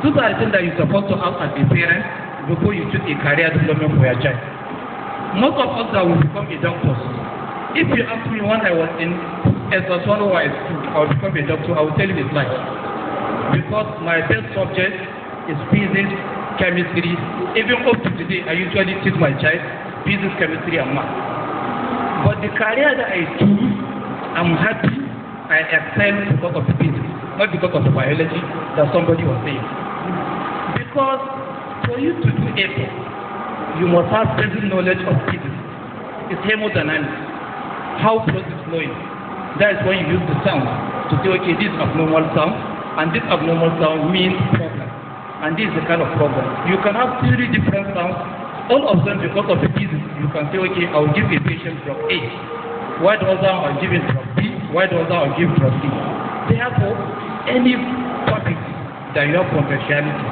Those are the things that you're supposed to have as a parent before you choose a career development for your child. Most of us that will become a doctor. If you ask me when I was in SS1 or S2, I would become a doctor, I will tell you it's life. Because my best subject is physics, chemistry. Even up to today, I usually teach my child physics, chemistry, and math. But the career that I choose, I'm happy I excel because of the physics, not because of the biology that somebody was saying. Because for you to do effort, you must have basic knowledge of physics. It's hemodynamics, how blood is flowing. That is when you use the sound to say, okay, this is abnormal sound, and this abnormal sound means problem. And this is the kind of problem. You can have 3 different sounds, all of them because of the physics. You can say, okay, I will give a patient drug A. Why the other I will give him drug B? Why the other I will give drug C? Therefore, any topic that you have potentiality,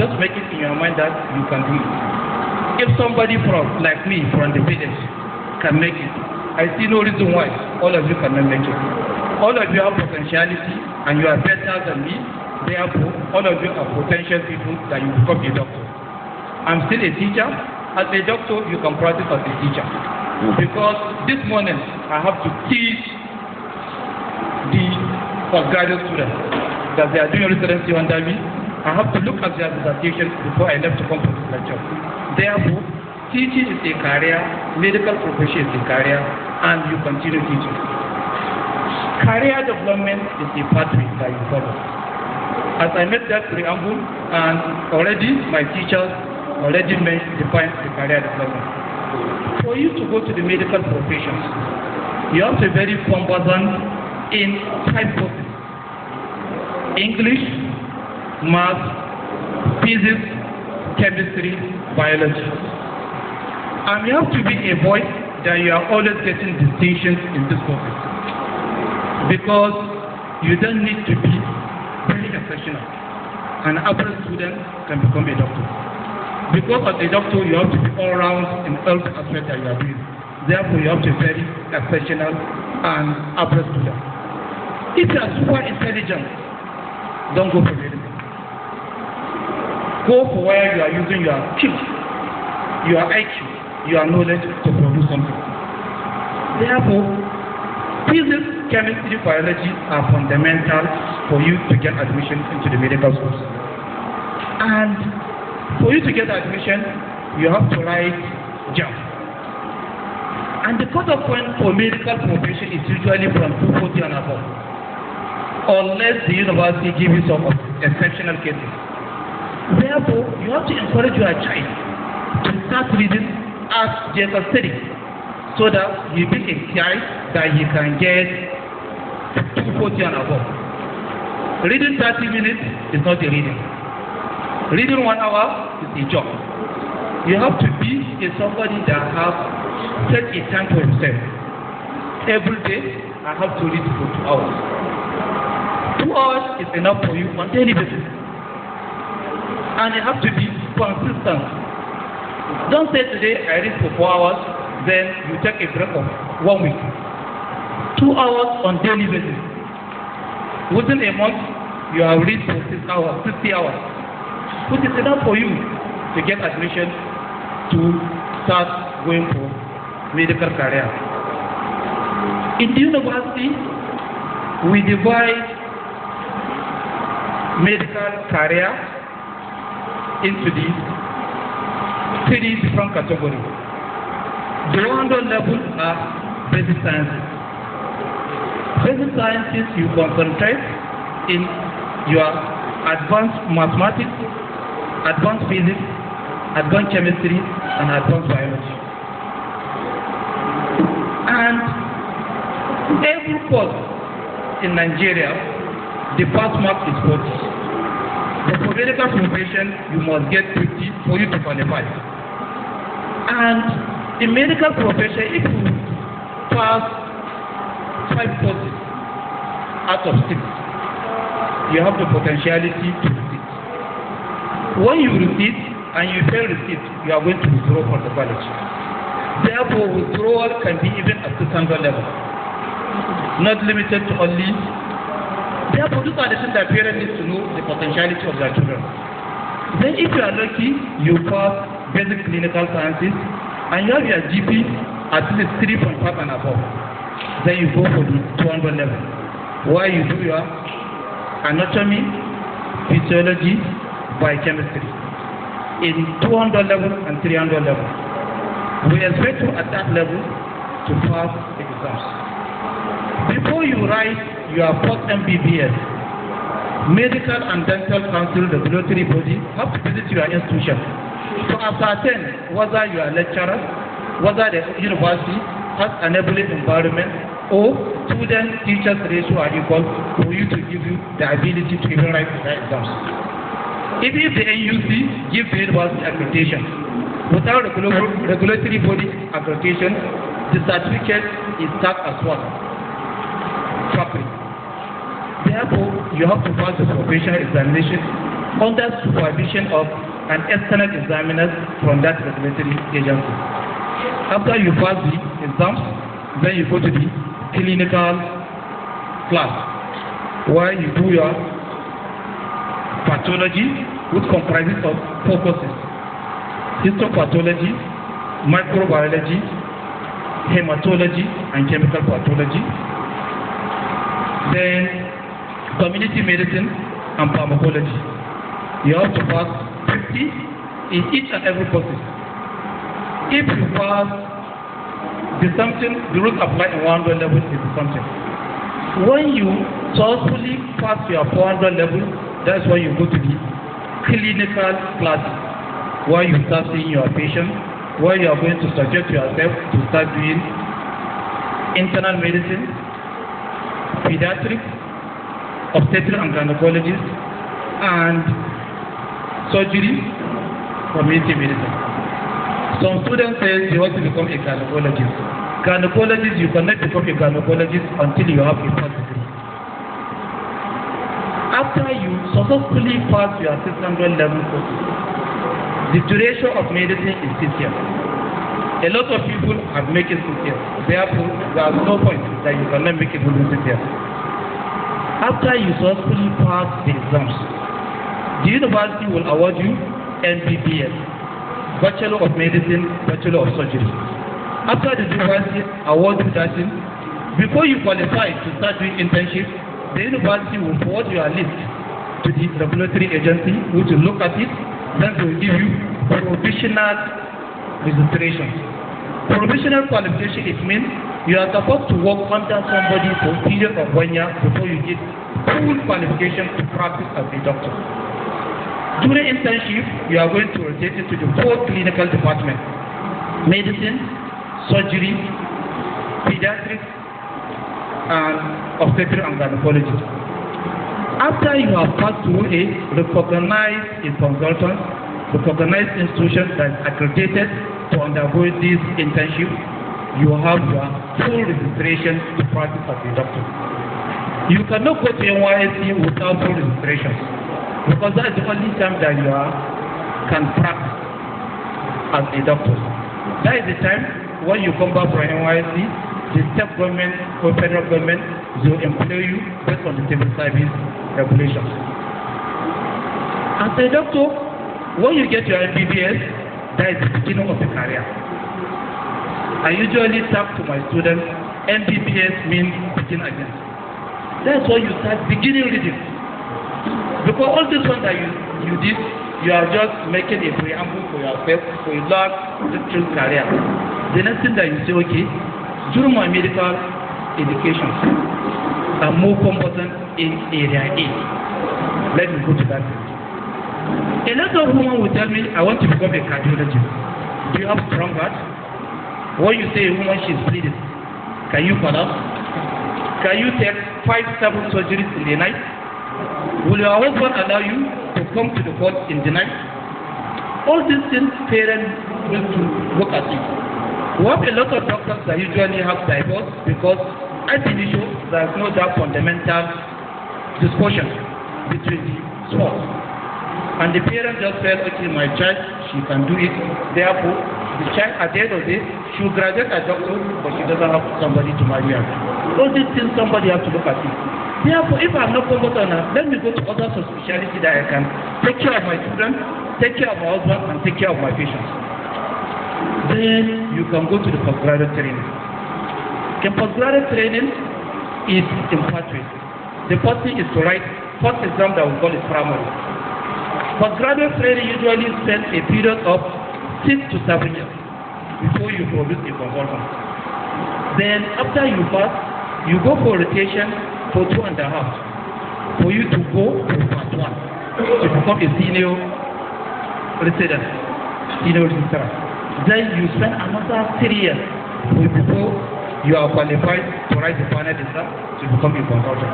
just make it in your mind that you can do it. If somebody from, like me, from the village, can make it, I see no reason why all of you cannot make it. All of you have potentiality and you are better than me. Therefore, all of you are potential people that you become a doctor. I'm still a teacher. As a doctor, you can practice as a teacher. Because this morning, I have to teach the postgraduate students that they are doing residency under me. I have to look at their dissertation before I left to come for this lecture. Therefore, teaching is a career, medical profession is a career, and you continue teaching. Career development is a pathway that you follow. As I made that preamble, and already my teachers already defined the career development. For you to go to the medical professions, you have to be very conversant in 5 courses: English, math, physics, chemistry, biology. And you have to be a voice that you are always getting distinctions in this courses. Because you don't need to be very exceptional. An average student can become a doctor. Because as a doctor, you have to be all round in all the aspects that you are doing. Therefore, you have to be very exceptional and average student. If you are super intelligent, don't go for medicine. Go for where you are using your skills, your IQ, your knowledge to produce something. Therefore, physics, chemistry, biology are fundamental for you to get admission into the medical schools. And for you to get admission, you have to write JAM. And the cut-off point for medical profession is usually from 240 and above, unless the university gives you some exceptional cases. Therefore, you have to encourage your child to start reading as just a study, so that you be a child that you can get 240 and above. Reading 30 minutes is not a reading. Reading 1 hour is a job. You have to be somebody that has set a time for himself. Every day, I have to read for 2 hours. 2 hours is enough for you on daily basis. And you have to be consistent. Don't say today I read for 4 hours, then you take a break of 1 week. 2 hours on daily basis. Within a month, you have read for 6 hours, 60 hours, which is enough for you to get admission to start going for medical career. In the university, we divide medical career into the 3 different categories. The 100 level are basic sciences. Basic sciences, you concentrate in your advanced mathematics, advanced physics, advanced chemistry, and advanced biology. And every course in Nigeria, the pass mark is 40. But for medical profession, you must get 50 for you to qualify. And in medical profession, if you pass 5 courses out of 6, you have the potentiality to receipt. When you receipt and you fail receipt, you are going to withdraw from the college. Therefore, withdrawal can be even at 600 level, not limited to only. Therefore, these are the things that parents need to know the potentiality of their children. Then if you are lucky, you pass basic clinical sciences and you have your GP at least 3.5 and above. Then you go for the 200 level, where you do your anatomy, physiology, biochemistry in 200 level and 300 level. We expect you at that level to pass the exams. Before you write your post MBBS, Medical and Dental Council regulatory body have to visit your institution To ascertain whether you are a lecturer, whether the university has an enabling environment, or student-teachers ratio are equal for you to give you the ability to even write the exams. If the NUC gives the university accreditation, without regulatory body accreditation, the certificate is tagged as what? Factory. Therefore, you have to pass the professional examination under supervision of an external examiner from that regulatory agency. After you pass the exams, then you go to the clinical class, where you do your pathology, which comprises of 4 courses: histopathology, microbiology, hematology, and chemical pathology. Then community medicine and pharmacology. You have to pass 50 in each and every course. If you pass the something, the rules apply in 100 level is the something. When you successfully pass your 400 level, that's why you go to the clinical classes, where you start seeing your patient, where you are going to subject yourself to start doing internal medicine, pediatrics, obstetrics and gynecology, and surgery, community medicine. Some students say they want to become a gynecologist. Gynecologist, you cannot become a gynecologist until you have a first degree. After you successfully pass your 600 level course, the duration of medicine is 6 years. A lot of people have made it 6 years. Therefore, there is no point that you cannot make it within 6 years. After you successfully pass the exams, the university will award you MBBS, Bachelor of Medicine, Bachelor of Surgery. After the university award you that thing, before you qualify to start doing internship, the university will forward your list to the regulatory agency, which will look at it, then they will give you provisional registration. Provisional qualification, it means you are supposed to work under somebody for a period of 1 year before you get full qualification to practice as a doctor. During internship, you are going to rotate into the 4 clinical departments: medicine, surgery, pediatrics, and obstetrics and gynecology. After you have passed through a recognized consultant, recognized institution that is accredited to undergo this internship, you have your full registration to practice as a doctor. You cannot go to NYSC without full registration, because that is the only time that you can practice as a doctor. That is the time when you come back from NYSC, the state government or federal government will employ you based on the civil service regulations. As a doctor, when you get your MBBS, that is the beginning of the career. I usually talk to my students, MBBS means begin again. That's why you start beginning reading. Because all this one that you did, you are just making a preamble for yourself for a long teaching career. The next thing that you say, okay, during my medical education, I'm more competent in area A. Let me go to that. A lot of women will tell me, I want to become a cardiologist. Do you have strong heart? When you say a woman, she's bleeding, can you collapse? Can you take 5-7 surgeries in the night? Will your husband allow you to come to the court in the night? All these things parents need to look at it. We have a lot of doctors that usually have divorce because at initial there is no that fundamental discussion between the spouse. And the parents just said, okay, my child, she can do it. Therefore, the child at the end of the day, she will graduate as a doctor, but she doesn't have somebody to marry her. All these things somebody has to look at it. Therefore, if I'm not competent enough, let me go to other specialty that I can take care of my children, take care of my husband, and take care of my patients. Then you can go to the postgraduate training. The postgraduate training is in pathways. The first thing is to write first exam that we call it primary. Postgraduate training usually spends a period of 6 to 7 years before you produce a consultant. Then after you pass, you go for rotation for 2.5 for you to go to part 1 to become a senior resident. senior registrar. Then you spend another 3 years before you are qualified to write the final exam to become a consultant.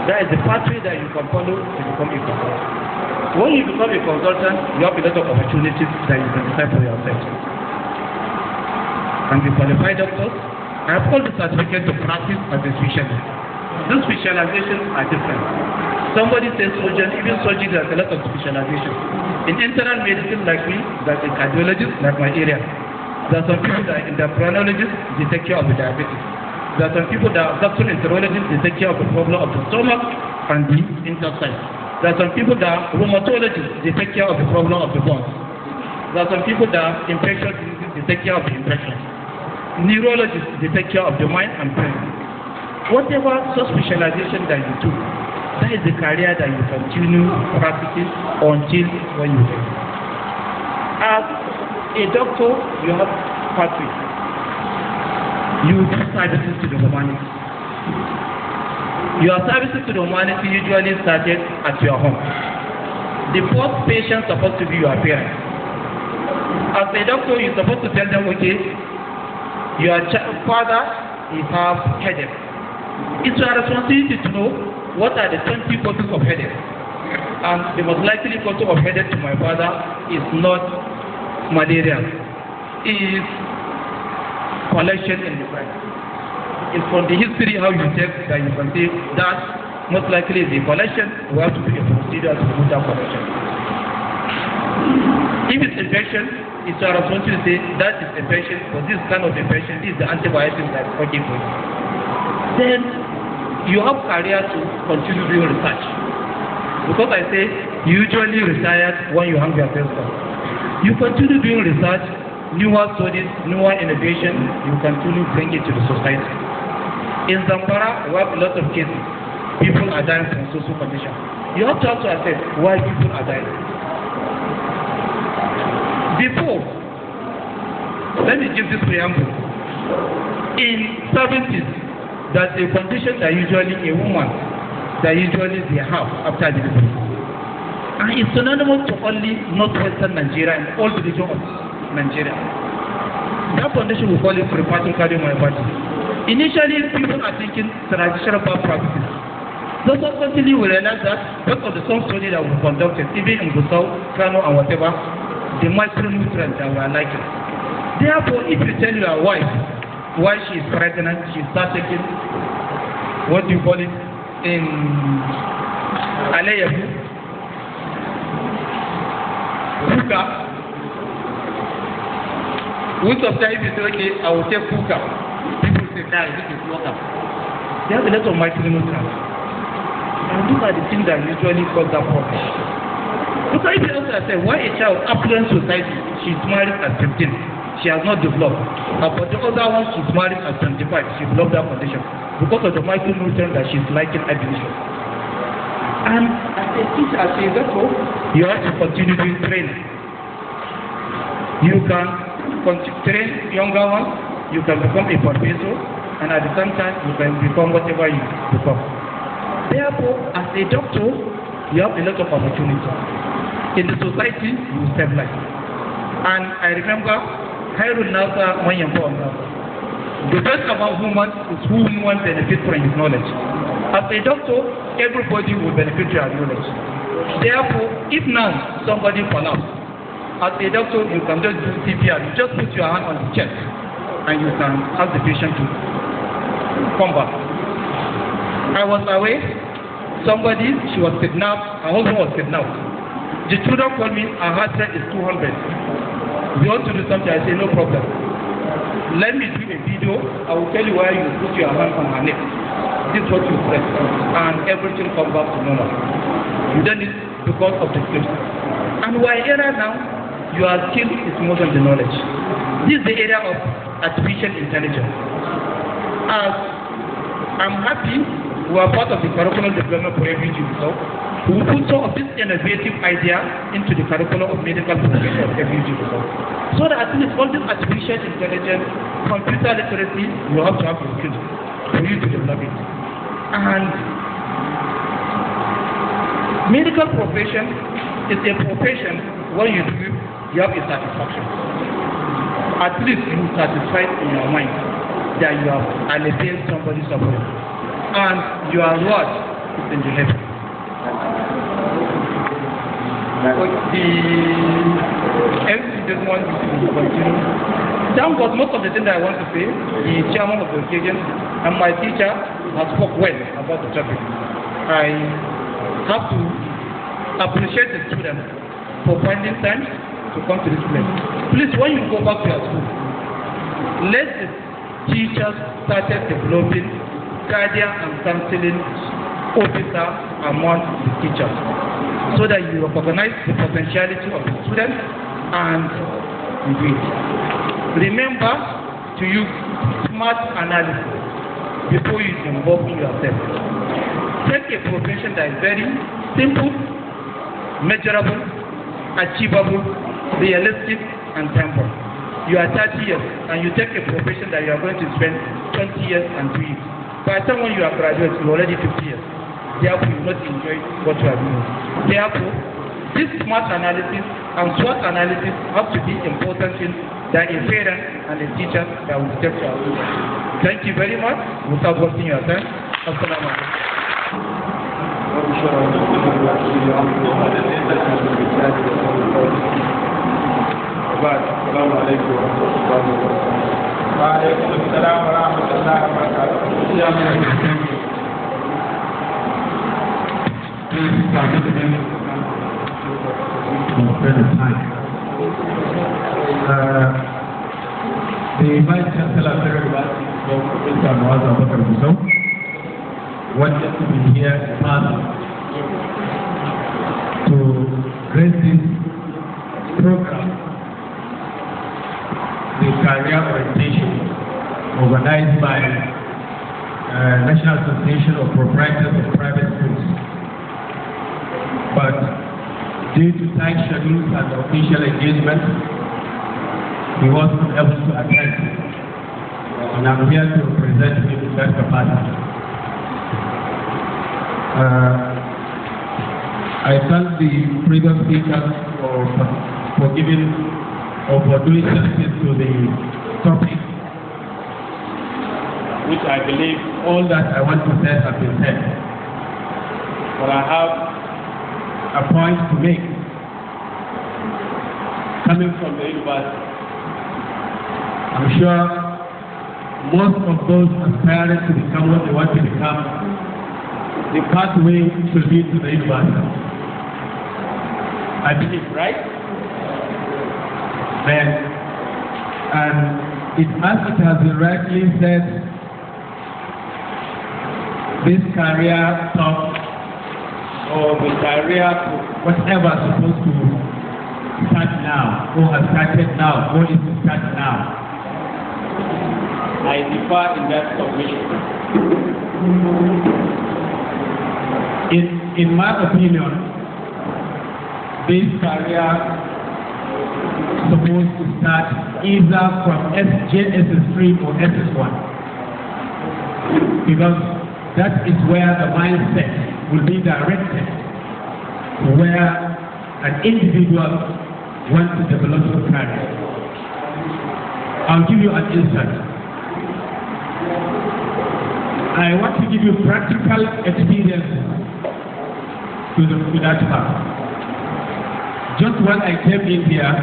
That is the pathway that you can follow to become a consultant. When you become a consultant, you have a lot of opportunities that you can decide for yourself. And the qualified doctors, I have called the certificate to practice as a specialist. Those specializations are different. Somebody says surgeon, even surgery there's a lot of specialization. In internal medicine like me, there's a cardiologist like my area. There are some people that are endocrinologists, they take care of the diabetes. There are some people that are gastroenterologists, they take care of the problem of the stomach and the intestine. There are some people that are rheumatologists, they take care of the problem of the bones. There are some people that are infectious diseases, they take care of the infections. Neurologists, they take care of the mind and brain. Whatever subspecialization that you do, that is the career that you continue practicing until when you die. As a doctor, you have pathway. You do services to the humanity. Your services to the humanity usually started at your home. The first patient is supposed to be your parents. As a doctor, you're supposed to tell them, okay, your father is have headache. It's your responsibility to know what are the 20 causes of headache. And the most likely cause of headache to my father is not malaria. It is collection in the brain. It's from the history how you check that you can say that most likely is a collection. We have to do a procedure to remove that collection. If it's infection, it's our responsibility to say that is infection, for this kind of infection, this is the antibiotic that is working for you. Then you have career to continue doing research. Because I say you usually retire when you hang yourself up. You continue doing research, newer studies, newer innovation, you continue bring it to the society. In Zamfara, we have a lot of cases. People are dying from social conditions. You have to ask yourself why people are dying. Before, let me give this preamble. In 70s, that's a condition that usually a woman that usually they have after delivery. And it's synonymous to only northwestern Nigeria and all the region of Nigeria. That condition we call it prepartum cardiomyopathy. Initially, people are thinking traditional birth practices. Those subsequently will realize that because of the some study that we conducted, even in Gusau, Kano, and whatever, the micronutrients that we are liking. Therefore, if you tell your wife why she is pregnant, she starts taking, what do you call it, in Aleyabu, Kuka, which of time you say, okay, I will take Kuka. People say, nah, this is water. They have a lot of micronutrients. And these are the things that usually cause that problem. Because if you also say, why a child affluent society, she's married at 15, she has not developed. But the other one, she's married at 25, she developed that condition because of the micronutrients that she's liking, I believe. And as a teacher, as a doctor, you have to continue doing training. You can train younger ones, you can become a professor, and at the same time, you can become whatever you become. Therefore, as a doctor, you have a lot of opportunities. In the society, you save life. And I remember, Khairul Nasa Manyanko Nasa. The best about human is who one benefits from his knowledge. As a doctor, everybody will benefit from your knowledge. Therefore, if now somebody collapses, as a doctor, you can just do CPR. You just put your hand on the chest, and you can ask the patient to come back. I was away. Somebody, she was kidnapped, her husband was kidnapped. The children called me, her heart rate is 200. They want to do something, I say, no problem. Let me do a video, I will tell you why you put your hand on her neck. This is what you press, and everything comes back to normal. You done it because of the skills. And we're here now, your skill is more than the knowledge. This is the area of artificial intelligence. As I'm happy we are part of the curriculum development for FUG. So we put some of this innovative idea into the curriculum of medical profession of FUG. So that at least all this artificial intelligence, computer literacy, you have to have the skills for you to develop it. And medical profession is a profession where you do you have a satisfaction. At least you satisfied in your mind that you have alleviated somebody's suffering. And your reward is in the heaven. The MC just want to continue. Thank God, most of the things that I want to say, the chairman of the occasion and my teacher has spoke well about the topic. I have to appreciate the students for finding time to come to this place. Please, when you go back to your school, let the teachers start developing guardian and counseling officer among the teachers, so that you recognize the potentiality of the students and do it. Remember to use smart analysis before you involve yourself. Take a profession that is very simple, measurable, achievable, realistic, and temporal. You are 30 years and you take a profession that you are going to spend 20 years and 2 years. By the time when you are graduate, you are already 50 years. Therefore, you will not enjoy what you are doing. Therefore, this smart analysis and SWOT analysis have to be important things that a parent and a teacher that will take care of you. Thank you very much. Without wasting your time. Assalamu the Vice Chancellor of University, Professor Muaz Abakar Gusau, wanted to be here in person to grace this program, the career orientation organized by National Association of Proprietors of Private Schools. But due to tight schedules and official engagement, he wasn't able to attend. And I'm here to represent him in that capacity. I thank the previous speakers for giving or for doing justice to the topic, which I believe all that I want to say has been said. But I have a point to make. Coming from the university, I'm sure most of those aspiring to become what they want to become, the pathway should lead to the university. I believe, right? And as it has been rightly said, this career talk or the career whatever is supposed to start now, or has started now, or is to start now, I differ in that submission. In my opinion, this career is supposed to start either from JSS3 or SS1, because that is where the mindset will be directed to where an individual wants to develop a career. I'll give you an instance. I want to give you practical experience to that part. Just when I came in here,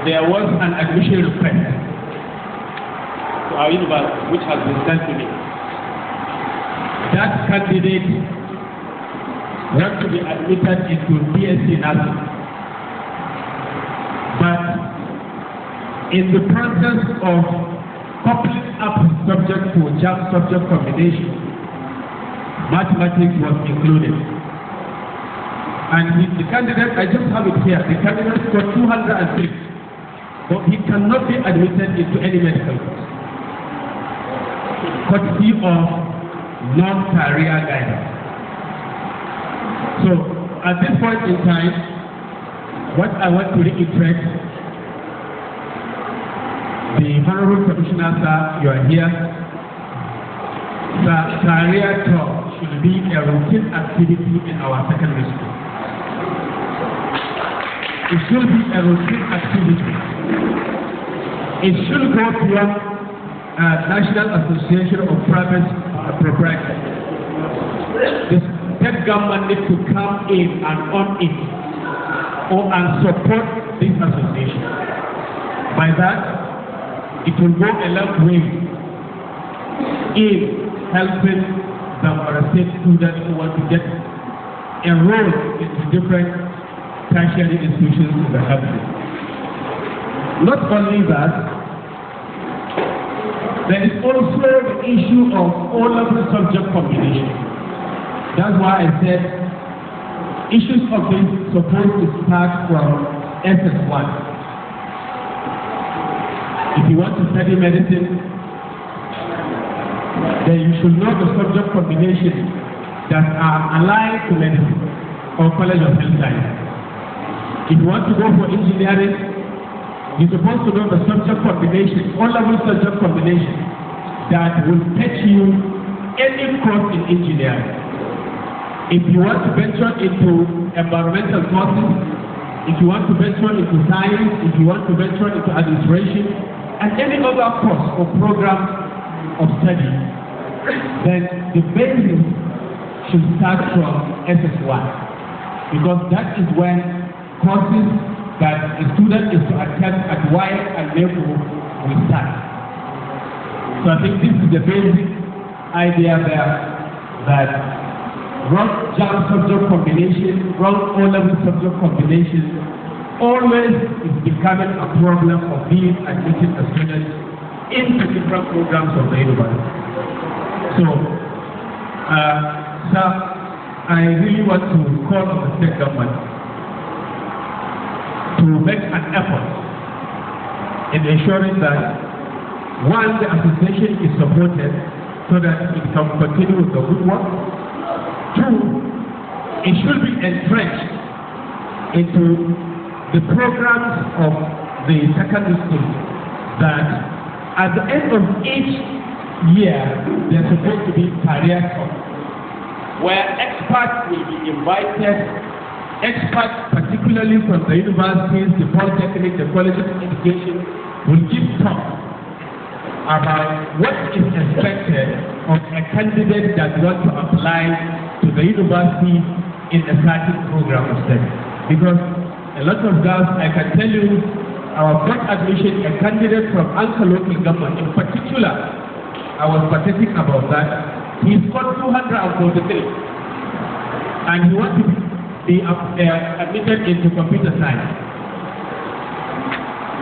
there was an admission request to our university which has been sent to me. That candidate wants to be admitted into BSc nursing. But in the process of coupling up subject to JAM subject combination, mathematics was included. And the candidate, I just have it here, the candidate scored 206, but he cannot be admitted into any medical course, courtesy of non-career guidance. So, at this point in time, what I want to reiterate, the Honorable Commissioner, sir, you are here. The career talk should be a routine activity in our secondary school. it should be a routine activity. It should go beyond National Association of Private Proprietors. The state government needs to come in and on it and support this association. By that, it will go a long way in helping Zamfara State students who want to get enrolled into different tertiary institutions in the country. Not only that, there is also the issue of all-level subject combination. That's why I said issues of this supposed to start from SS1. If you want to study medicine, then you should know the subject combinations that are aligned to medicine or College of Health Science. If you want to go for engineering, you're supposed to know the subject combination, all-level subject combination that will fetch you any course in engineering. If you want to venture into environmental courses, if you want to venture into science, if you want to venture into administration, and any other course or program of study, then the basis should start from SS1, because that is when courses that a student is to attend at WISE and NECO will start. So I think this is the basic idea there, that wrong JAM subject combination, wrong O-level subject combination always is becoming a problem of being admitted as students into different programs of the university. So, sir, I really want to call on the state government to make an effort in ensuring that, one, the association is supported so that it can continue with the good work. Two, it should be entrenched into the programs of the secondary school, that at the end of each year, there's supposed to be career talk, where experts will be invited, experts particularly from the universities, the polytechnic, the colleges of education, will give talk about what is expected of a candidate that wants to apply to the university in a certain program of study. Because a lot of girls, I can tell you, our first admission, a candidate from Anchor local government in particular, I was pathetic about that. He scored 243, and he wants to be admitted into computer science.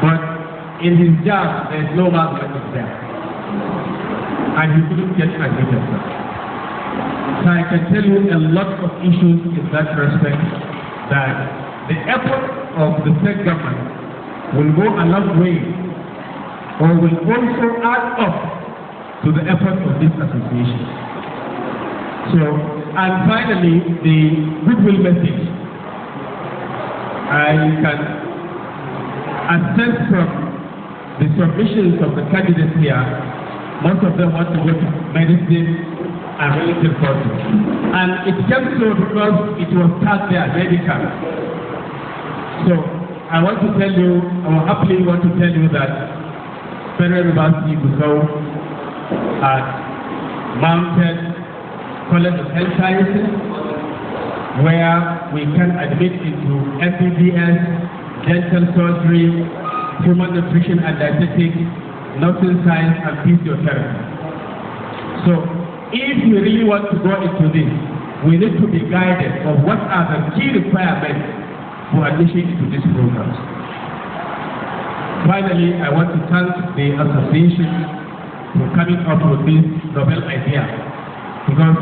But in his job, there is no mathematics there, and he couldn't get admitted. So I can tell you a lot of issues in that respect, that the effort of the state government will go a long way, or will also add up to the effort of this association. So, and finally, the goodwill message. I can assess from the submissions of the candidates here, most of them want to go to medicine and related courses. And it came so because it was taught there, medical. So, I want to tell you, or happily want to tell you that Federal University Gusau has mounted College of Health Sciences, where we can admit into MBBS, dental surgery, human nutrition and dietetics, nursing science, and physiotherapy. So, if we really want to go into this, we need to be guided on what are the key requirements for admission into these programs. Finally, I want to thank the association for coming up with this novel idea, because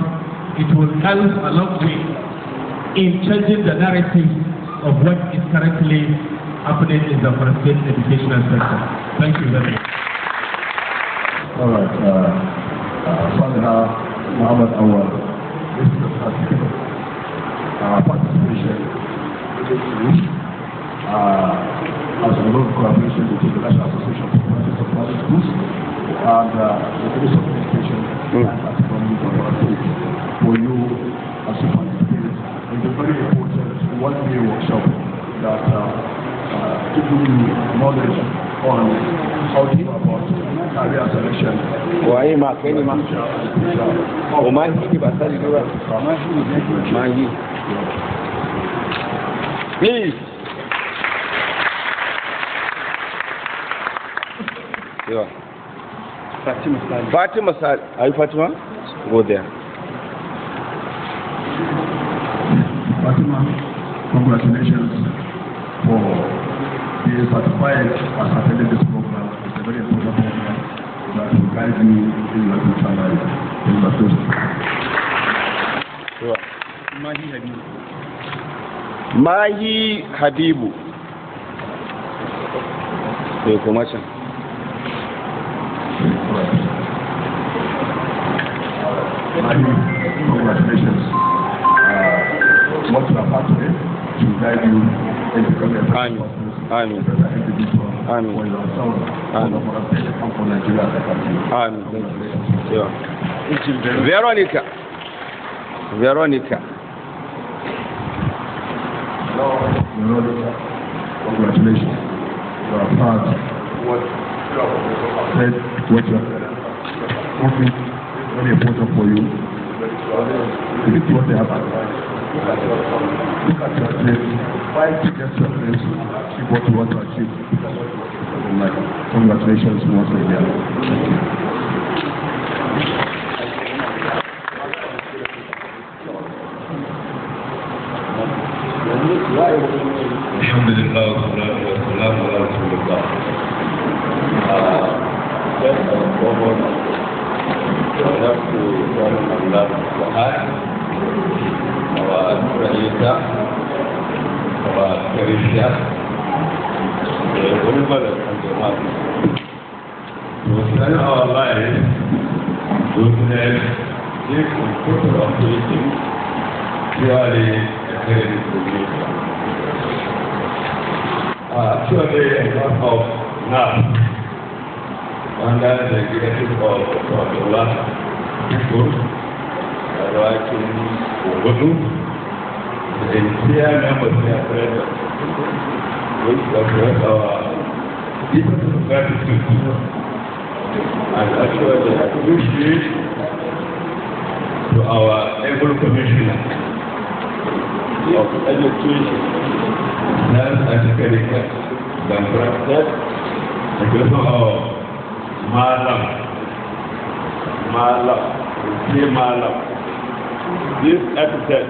it will help a long way in changing the narrative of what is currently happening in the State educational sector. Thank you very much. All right. Father Muhammad Awal, this is the participation as a lot of collaboration between the National Association of Proprietors of Private Schools and the Ministry of Education and from Zamfara State for you as a participant in the very important one-day workshop that give you knowledge on how to go about career selection. Why ma keni ma? O ma hi ba sali dora. Ma hi. Please. Yeah. Fatima Sal. Are you Fatima? Go there. Fatima, congratulations for being certified as attending this program. It's a very important program that will guide you in your future life. Sure. Mahi Habibu. So, commercial. Mahi, congratulations. What you have had today to guide you in becoming a better individual for yourself and for the people and for Nigeria as a country. Veronica. Congratulations. You are proud of what you have said, what you have said. Something very important for you. This is what they have advised. Look at your dreams. Fight to get your dreams. Achieve what you want to achieve. Congratulations once again. Alhamdulillah, wassalatu wassalamu ala rasulillah. First and foremost, I have to thank Allah subhanahu our Creator, our Creator, the Universe and the World. To spend our life goodness, this important of teaching, purely a credit to nature. Actually, a lot of now, under the leadership of Allah, people, writing Urdu, the entire members are present, which represent our deepest gratitude and actually appreciate to our able commissioner of education, health and agriculture, Zamfara, and also our Malam. This epithet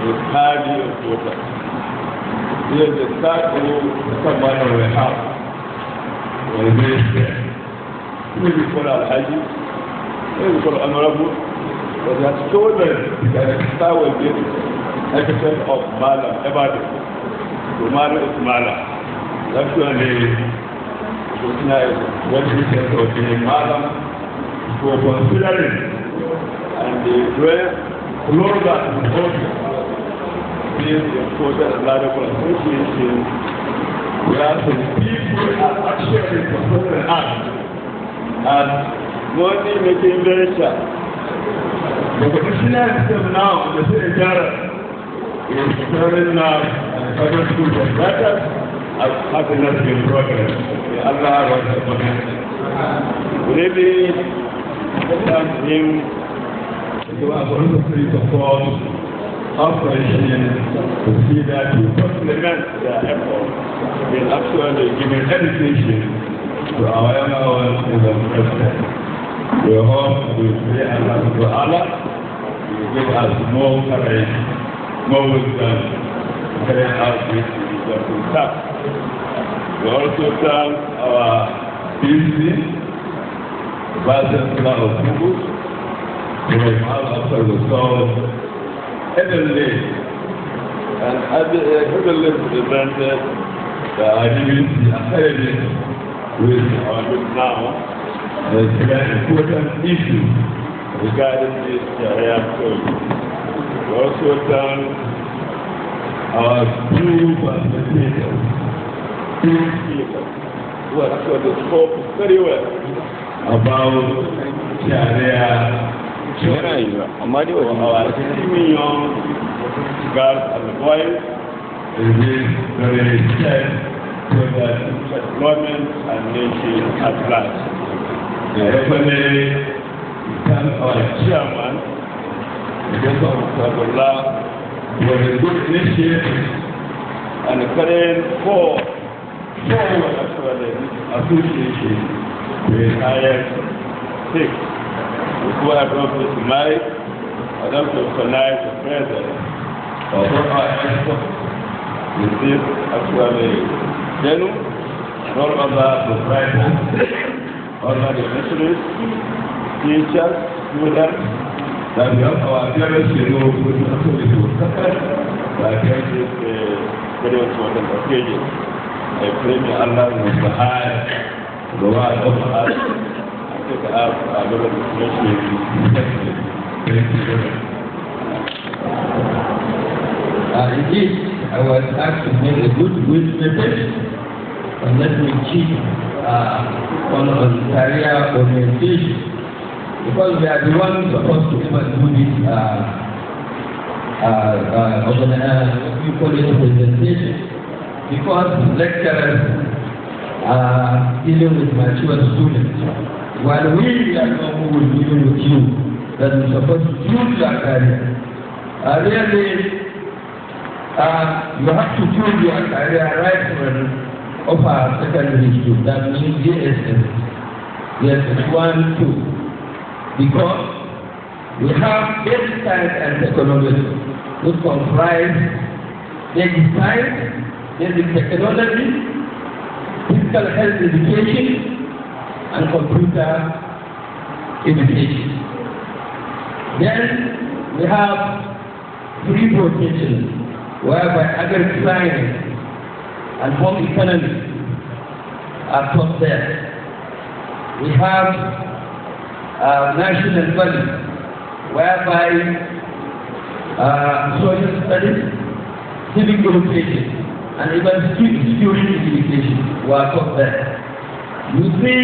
is highly important. This is the start of someone we have. When we say, maybe for Al-Haji, maybe for Honorable, but they have chosen that the start with this epithet of Malam, everybody. So Malam is Malam. That's when they when we say okay, Malam, for considering and the prayer closer to the body is important and radical association where some people are actually supporting us and money making very sure. The commissioner system now, the city general, is turning now and further school for better as happiness in progress. Allah was the commissioner. Really, thank him. You are going to support operation to see that you supplement their effort in actually giving education to our young in the president. We hope we pray Allah to Allah to give us more courage, more wisdom, to carry out this important task. We also thank our BC, Vice Chancellor of Schools, who was after the soul, heavenly, and heavenly represented the University Academy with our group now. There's a very important issue regarding this area code. We also thank our two facilitators, two people who actually spoke very well about Sharia. Our 16 million girls and boys is very sad to the employment and nation at large. Definitely, thank our chairman, Professor Abdullah, for a good initiative and current four association with IS6. Before I drop this mic, I'd like to recognize the president of our export with this actually Denu, and all other proprietors, all other missionaries, teachers, students, that we have our parents, you know, who is actually to that this very important occasion. I pray may Allah will high the word of us and take up our brother mission. Thank you very much. Indeed, I was asked to make a good message, and let me cheat on career orientation, because we are the ones supposed to even do this presentation, because lecturers are dealing with mature students, while we are the one who will deal with you, that we're supposed to choose your career. Really, you have to choose your career right from upper secondary school. That means JSS. JSS 1, 2. Because we have basic science and technology, which comprise basic science, basic technology, physical health education, and computer education. Then we have three vocations, whereby agri-science and home economics are taught there. We have national values, whereby social studies, civic education, and even security education were taught there. You see,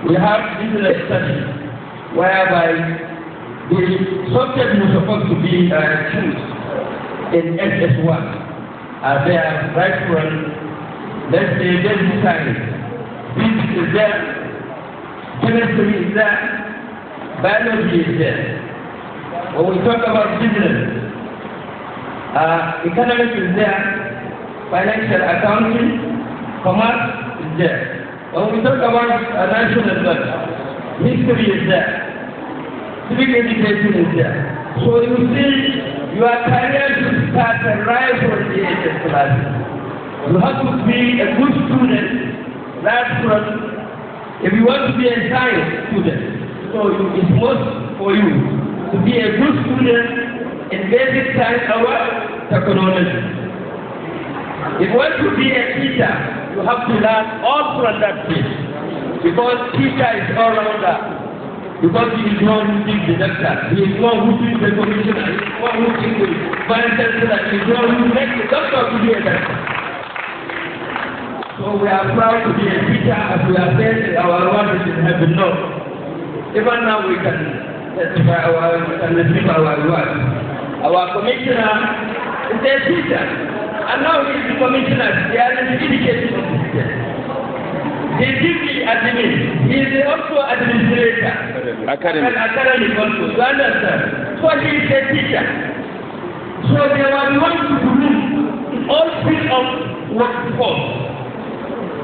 we have business studies, whereby the subject was supposed to be choose in SS1 are there right from, let's say, basic science. Physics is there, chemistry is there, biology is there. When we talk about business, economics is there, financial accounting, commerce is there. When we talk about national budget, history is there, civic education is there. So you see, your career should start right from the SS class. You have to be a good student right from, if you want to be a science student, so it's most for you to be a good student in basic science or technology. If you want to be a teacher, you have to learn all from that field, because teacher is all rounder. Because he is the one who thinks the doctor, he is the one who thinks the commissioner, he is the one who thinks the vice chancellor, he is the one who makes the doctor to be a doctor. So we are proud to be a teacher, as we have said in our words in heaven. No. Even now we can receive our words. Our commissioner is a teacher, and now he is the commissioner. He has an education officer. He is deeply admin. He is also administrator. Academic. And academic also. You understand? So he is a teacher. So they were the ones to do all field of workforce.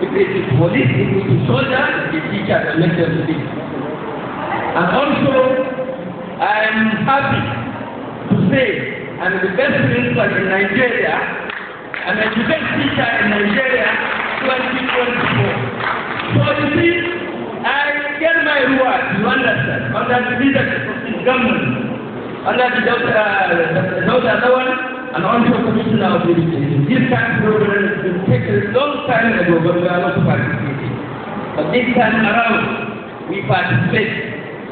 If it is police, if it is soldier, the teacher will make them speak. And also, I am happy to say I'm the best principal in Nigeria. I'm a best teacher in Nigeria 2024. So you see, I get my reward, you understand, under the leadership of this government, under the Dr. and also Commissioner of Education. This kind of program has been taken a long time ago, but we are not participating. But this time around, we participate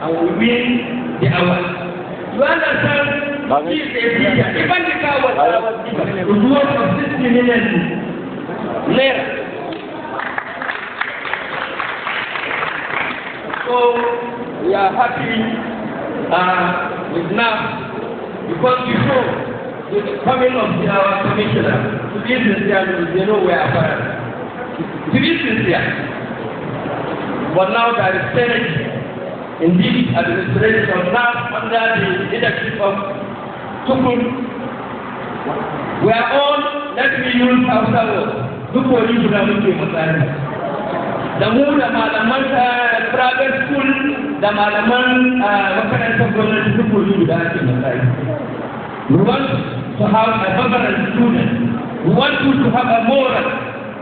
and we win the award. You understand? This is a teacher. Even the car was given. It was worth of 60 million naira. So we are happy with now, because before the coming of our commissioner, to be sincere, they know where I am. To be sincere. But now there is synergy in this administration now under the leadership of Tukun. We are all, let me use Hausa word, duk wani guda muke misali. Da mu da malaman private school da malaman makarantar gwamnati duk wani guda ake misali. We want to have a vibrant student. We want to have a moral.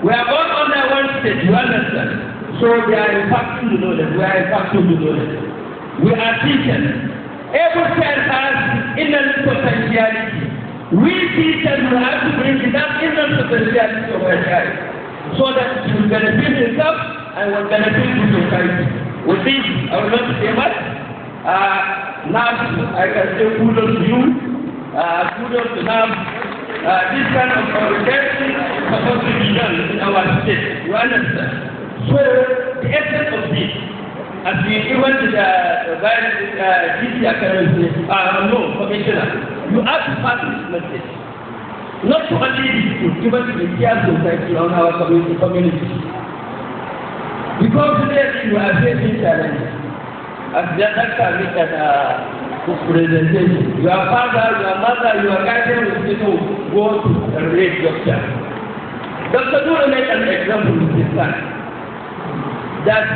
We are all under one state, you understand? So we are impacting the knowledge. We are impacting the knowledge. We are teachers. Every child has inner potentiality. We teachers will have to bring that inner potentiality of a child so that he will benefit himself and will benefit the society. With this, I will not say much. Now, I can say kudos to you. Kudos to now. This kind of organization is supposed to be done in our state. You understand? So, the essence of this, as we even to the DC Academy, Commissioner, you have to pass this message. Not to only the school, even to the care society on our community. Because today we are facing challenges. As the doctor looked at his presentation, your father, your mother, your guardian will say, no, go to raise your child. Dr. Dura made an example with his son. That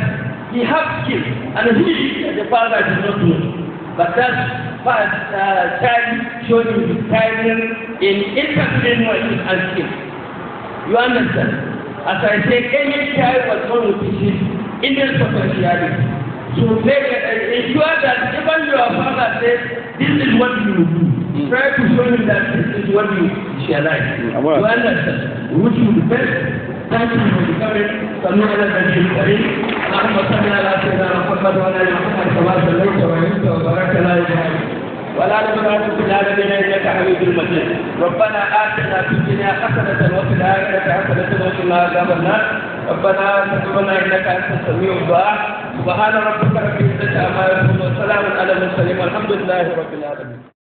he has skills, and he, the father, did not know. But that child showed him his kindness in interpreting knowledge and skills. You understand? As I say, any child was born with his Indian potentiality. So ensure that even your father says, this is what you will do. Try to show him that this is what you shall like. You understand? We wish you the best. Thank you for coming. صلوا على النبي الكريم. اللهم صل على سيدنا محمد وعلى ال محمد كما صليت وباركت وبارك على ابراهيم وعلى ال ابراهيم في العالمين انك حميد مجيد. ربنا آتنا في الدنيا حسنة وفي الآخرة حسنة وقنا عذاب النار. ربنا تقبل انك انت السميع الدعاء. سبحان ربك رب العزة عما يصفون وسلام على المرسلين والحمد لله رب العالمين.